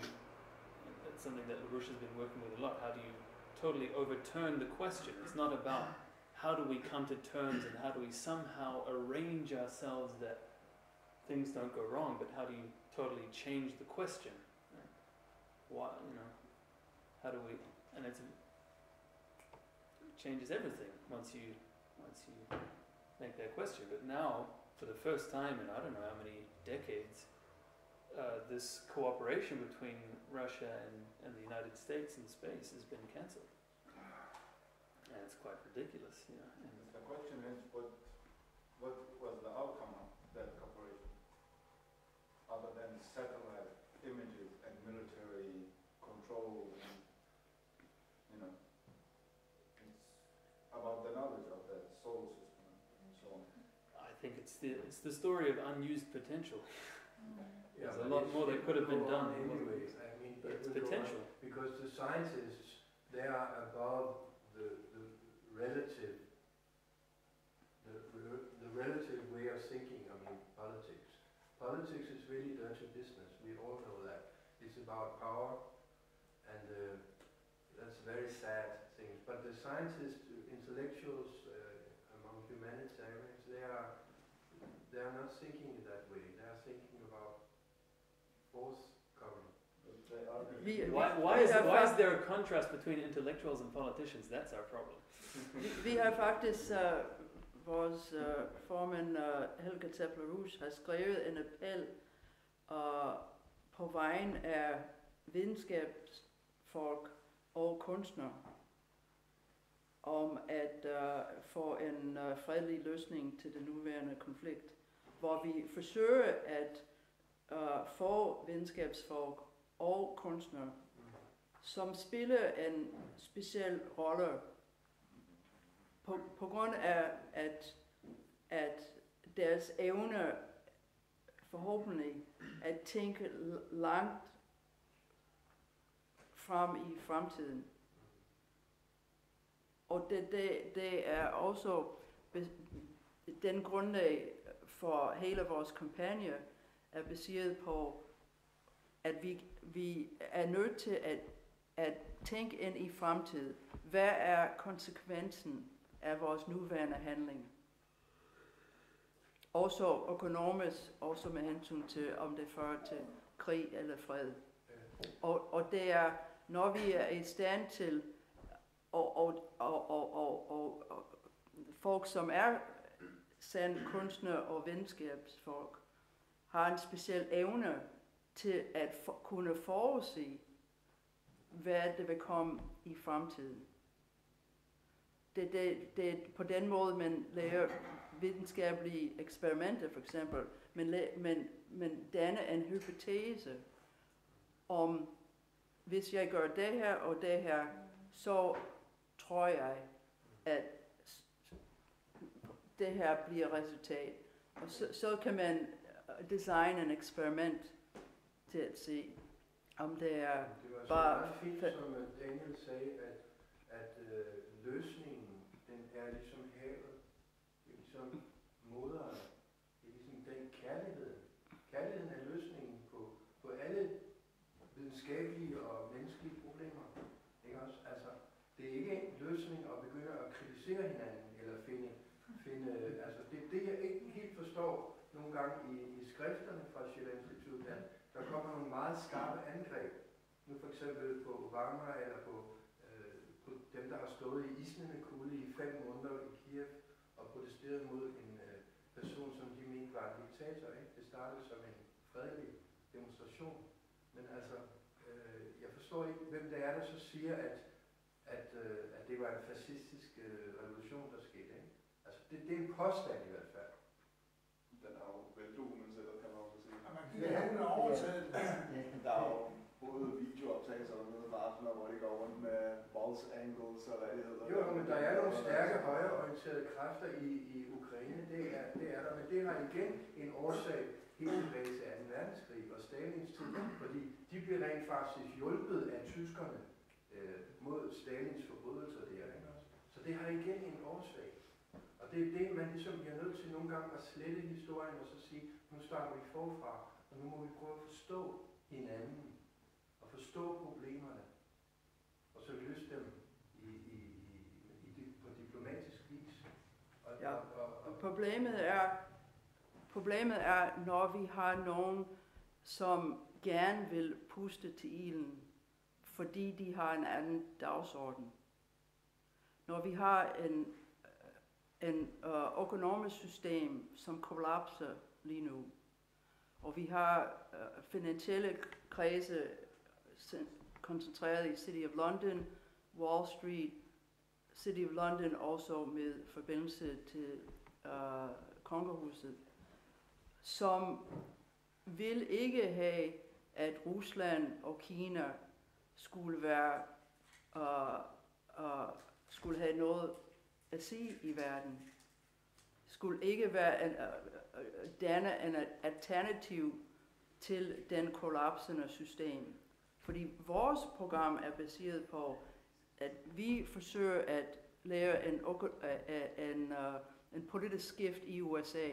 It's something that LaRouche has been working with a lot. How do you totally overturn the question? It's not about how do we come to terms and how do we somehow arrange ourselves that things don't go wrong, but how do you totally change the question? Right? Why, how do we? And it changes everything once you make that question. But now, for the first time in I don't know how many decades, this cooperation between Russia and the United States in space has been cancelled. And it's quite ridiculous, And the question is, what was the outcome of that cooperation? Other than satellite images and military control, and, it's about the knowledge of that solar system and so on. I think it's the story of unused potential. Yeah, There's a lot more that could have been done. Anyway, I mean, but it's potential. Because the scientists, they are above the relative way of thinking. I mean, politics. Politics is really dirty business. We all know that. It's about power, and that's very sad things. But the scientists, intellectuals among humanitarians, they are not thinking that way. They are thinking about forthcoming. Why is there a contrast between intellectuals and politicians? That's our problem. Vi har faktisk, vores formand Helga Rouge har skrevet en appel på vejen af videnskabsfolk og kunstnere om at få en fredelig løsning til den nuværende konflikt, hvor vi forsøger at få videnskabsfolk og kunstnere, som spiller en speciel rolle på grund af, at deres evne forhåbentlig at tænke langt frem i fremtiden. Og det er også den grundlag for hele vores kampagne er baseret på, at vi er nødt til at tænke ind i fremtiden. Hvad er konsekvensen af vores nuværende handling? Også økonomisk, også med hensyn til, om det fører til krig eller fred. Og det er, når vi er i stand til, og folk, som er sand kunstnere og videnskabsfolk, har en speciel evne til at kunne forudse, hvad det vil komme i fremtiden. Det er på den måde, man lærer videnskabelige eksperimenter, for eksempel. Men danne en hypotese om, hvis jeg gør det her og det her, så tror jeg, at det her bliver resultat. Og så kan man designe en eksperiment til at se, om det er bare... Det var så meget fint, som Daniel sagde, at løsningen, den er ligesom havet. Det er ligesom moderen. Det er ligesom den kærlighed. Kærligheden er løsningen på alle videnskabelige og menneskelige problemer. Ikke også? kritisere hinanden, eller finde altså det jeg ikke helt forstår nogle gange i skrifterne fra Schiller Instituttet, at der kommer nogle meget skarpe angreb. Nu for eksempel på Obama, eller på dem, der har stået i isnende kulde i 5 måneder i Kiev og protesteret mod en person, som de mente var en diktator. Ikke? Det startede som en fredelig demonstration. Men altså, jeg forstår ikke, hvem det er, der så siger, at det var en fascistisk revolution, der skete. Ikke? Altså, det er en påstand i hvert fald. Den er jo veldokumenteret, kan man også sige. Og man kan jo have overtaget. Der er jo både videooptagelser og noget fra aftener, hvor det går rundt med balls angles og hvad det hedder. Jo, men der er nogle stærke højreorienterede kræfter i Ukraine, det er der, men det har igen en årsag helt tilbage til 2. verdenskrig og Stalins tid, fordi de blev rent faktisk hjulpet af tyskerne mod Stalins forbrydelser der, ikke også? Så det har igen en årsag. Og det er det, man ligesom bliver nødt til nogle gange at slette historien og så sige, nu starter vi forfra, og nu må vi prøve at forstå hinanden og forstå problemerne, og så løse dem på diplomatisk vis. Problemet er, når vi har nogen, som gerne vil puste til ilden, fordi de har en anden dagsorden. Når vi har en økonomisk system, som kollapser lige nu, og vi har finansielle kredse koncentreret i City of London, Wall Street, City of London også med forbindelse til kongehuset, som vil ikke have, at Rusland og Kina skulle være skulle have noget at sige i verden. Skulle ikke være danne en alternativ til den kollapsende system. Fordi vores program er baseret på, at vi forsøger at lave en politisk skift i USA.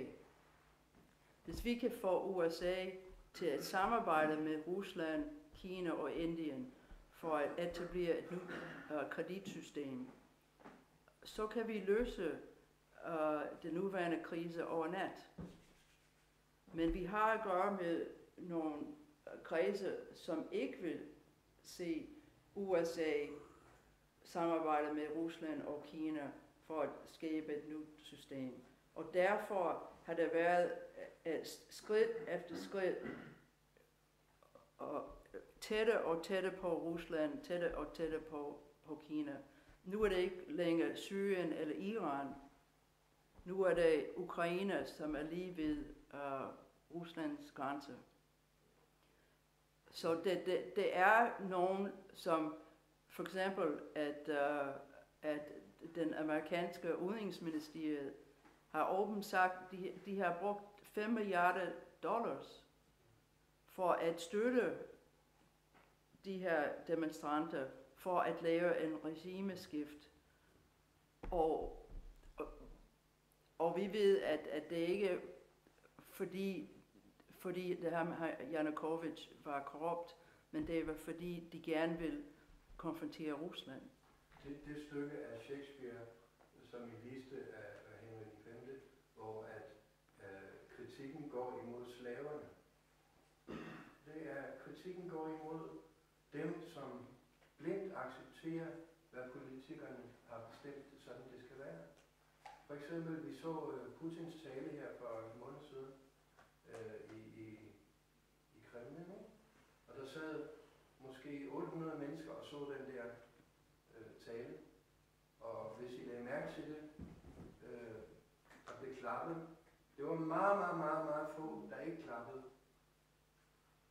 Hvis vi kan få USA til at samarbejde med Rusland, Kina og Indien for at etablere et nyt kreditsystem, så kan vi løse den nuværende krise over nat. Men vi har at gøre med nogle kredse, som ikke vil se USA samarbejde med Rusland og Kina for at skabe et nyt system. Og derfor har der været skridt efter skridt tættere og tættere på Rusland, tættere og tættere på Kina. Nu er det ikke længere Syrien eller Iran. Nu er det Ukraine, som er lige ved Ruslands grænse. Så det er nogen, som for eksempel, at den amerikanske udenrigsministeriet har åbent sagt, de har brugt $5 milliarder for at støtte de her demonstranter, for at lave en regimeskift. Og vi ved, at det ikke fordi det her med Janukovic var korrupt, men det var fordi de gerne vil konfrontere Rusland. Det stykke af Shakespeare, som I viste af Henrik V, hvor at kritikken går imod slaverne. Kritikken går imod dem, som blindt accepterer, hvad politikerne har bestemt, sådan det skal være. For eksempel, vi så Putins tale her for en måned siden i Kreml, og der sad måske 800 mennesker og så den der tale. Og hvis I lagde mærke til det, der blev klappet. Det var meget få, der ikke klappede.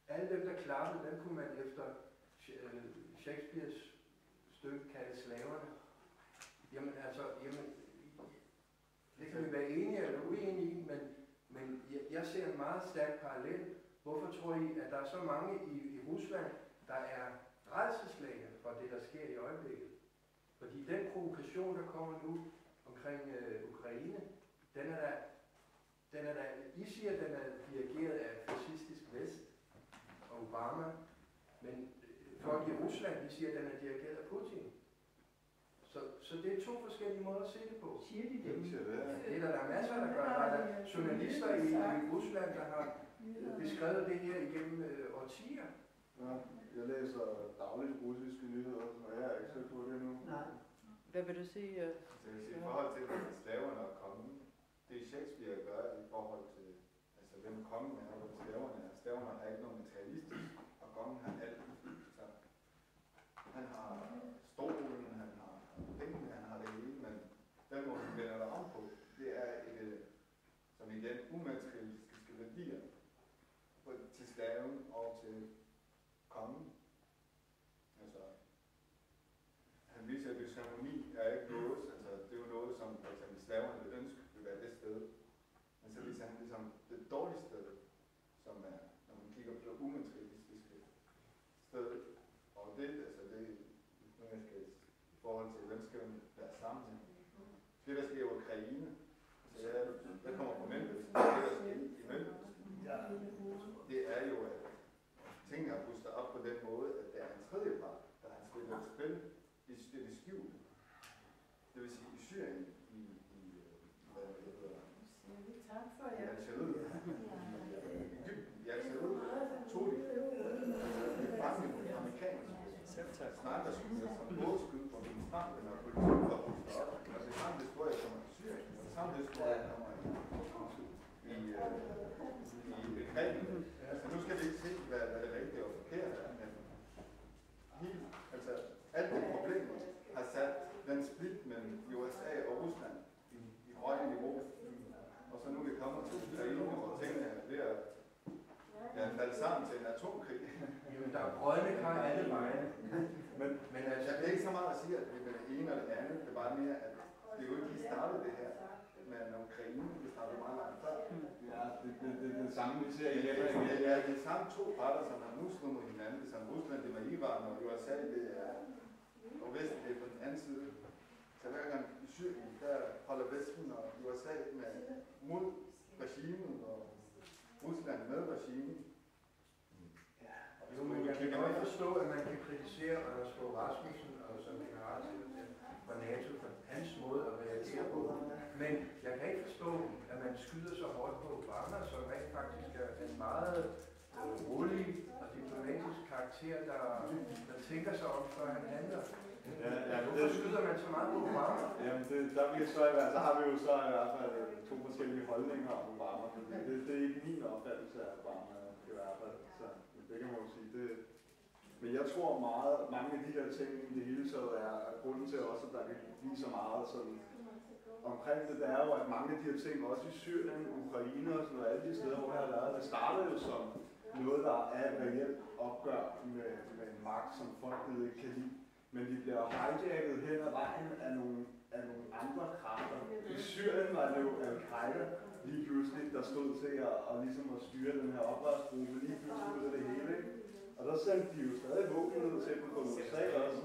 Alle dem, der klappede, dem kunne man efter Shakespeares stykke kalde slaverne. Jamen, det kan vi være enige eller uenige i, men jeg ser en meget stærk parallel. Hvorfor tror I, at der er så mange i Rusland, der er rædselsslagne for det, der sker i øjeblikket? Fordi den provokation, der kommer nu omkring Ukraine, den er der, I siger, at den er dirigeret af fascistisk vest og Obama, men folk i Rusland, de siger, at den er dirigeret af Putin. Så det er to forskellige måder at se det på. Siger de det? Det er der masser, der gør. Der er journalister i Rusland, der har beskrevet det her igennem årtier. Ja, jeg læser dagligt russiske nyheder, og jeg er ikke så på det nu. Nej. Hvad vil du sige? Det vil sige, i forhold til slaverne og kongen, det Shakespeare gør i forhold til, altså hvem kongen er og hvem slaverne er. Slaverne har ikke noget materialistisk, og kongen har alt. Så han har stolen, han har pengene, han har det hele, men den måde han vender det om på, det er som igen umaterialistiske værdier til slaven og til kongen. Altså, han viser, at harmoni er ikke noget, altså det er jo noget, som for eksempel slaverne vil ønske, vil være det sted. Men så viser han ligesom det dårlige sted, som er, når man kigger på det umaterialistiske sted. Og det, altså det, når jeg skal i forhold til, hvem skal man være sammen med. Det, der sker i Ukraine, så jeg kommer fra Mellemøsten, det der sker i Mellemøsten, det er jo, at tingene er pustet op på den måde, at der er en tredje part, der har spillet et spil i det skjulte. Det vil sige i Syrien, hvad det hedder, Tak for i jer. Al-Sharid, i Al-Sharid, tog de fange amerikanske sniperskyder som bådskyd på en strand, og politiet var pustet op. Altså det samme historie kommer i Syrien, og det samme historie kommer i Grækenland. Altså nu skal vi ikke se, hvad det rigtige og forkerte er, men altså alt det problem har sat den split mellem USA og Rusland i højere niveau. Og så nu er vi kommet til Ukraine, hvor tingene er ved at falde sammen til en atomkrig. Jamen, der er brødne kar alle vejen. Men altså, det er ikke så meget at sige, at det er det ene og det andet. Det er bare mere, at det er jo ikke lige startet det her med Ukraine. Det startede meget langt før. Ja, det er det samme, vi ser igen. Det er de samme to parter, som har nu stået mod hinanden. Det er som Rusland, det er med Iran, og USA, det er og Vesten, det er på den anden side. Så hver gang i Syrien, der holder Vesten og USA mod regimet, og Rusland med regimet. Jo, men jeg kan godt forstå, at man kan kritisere Anders Fogh Rasmussen og som generalsekretær for NATO for hans måde at reagere på. Men jeg kan ikke forstå, at man skyder så hårdt på Obama, som rent faktisk er en meget rolig og diplomatisk karakter, der tænker sig om, før han handler. Hvorfor skyder man så meget på Obama? Jamen, der har vi jo så i hvert fald to forskellige holdninger om Obama. Det er ikke min opfattelse af Obama i hvert fald. Så det kan man jo sige. Men jeg tror mange af de her ting i det hele taget er grunden til også, at der kan blive så meget sådan omkring det. Det er jo, at mange af de her ting, også i Syrien, Ukraine og sådan noget, alle de steder, hvor det har været, det startede jo som noget, der er et reelt opgør med en magt, som folket ikke kan lide. Men de bliver hijacket hen ad vejen af nogle andre kræfter. I Syrien var det jo Al-Qaida lige pludselig, der stod til at ligesom at styre den her oprørsgruppe lige pludselig ud af det hele. Ikke? Og der sendte de jo stadig våben ned til dem på USA også.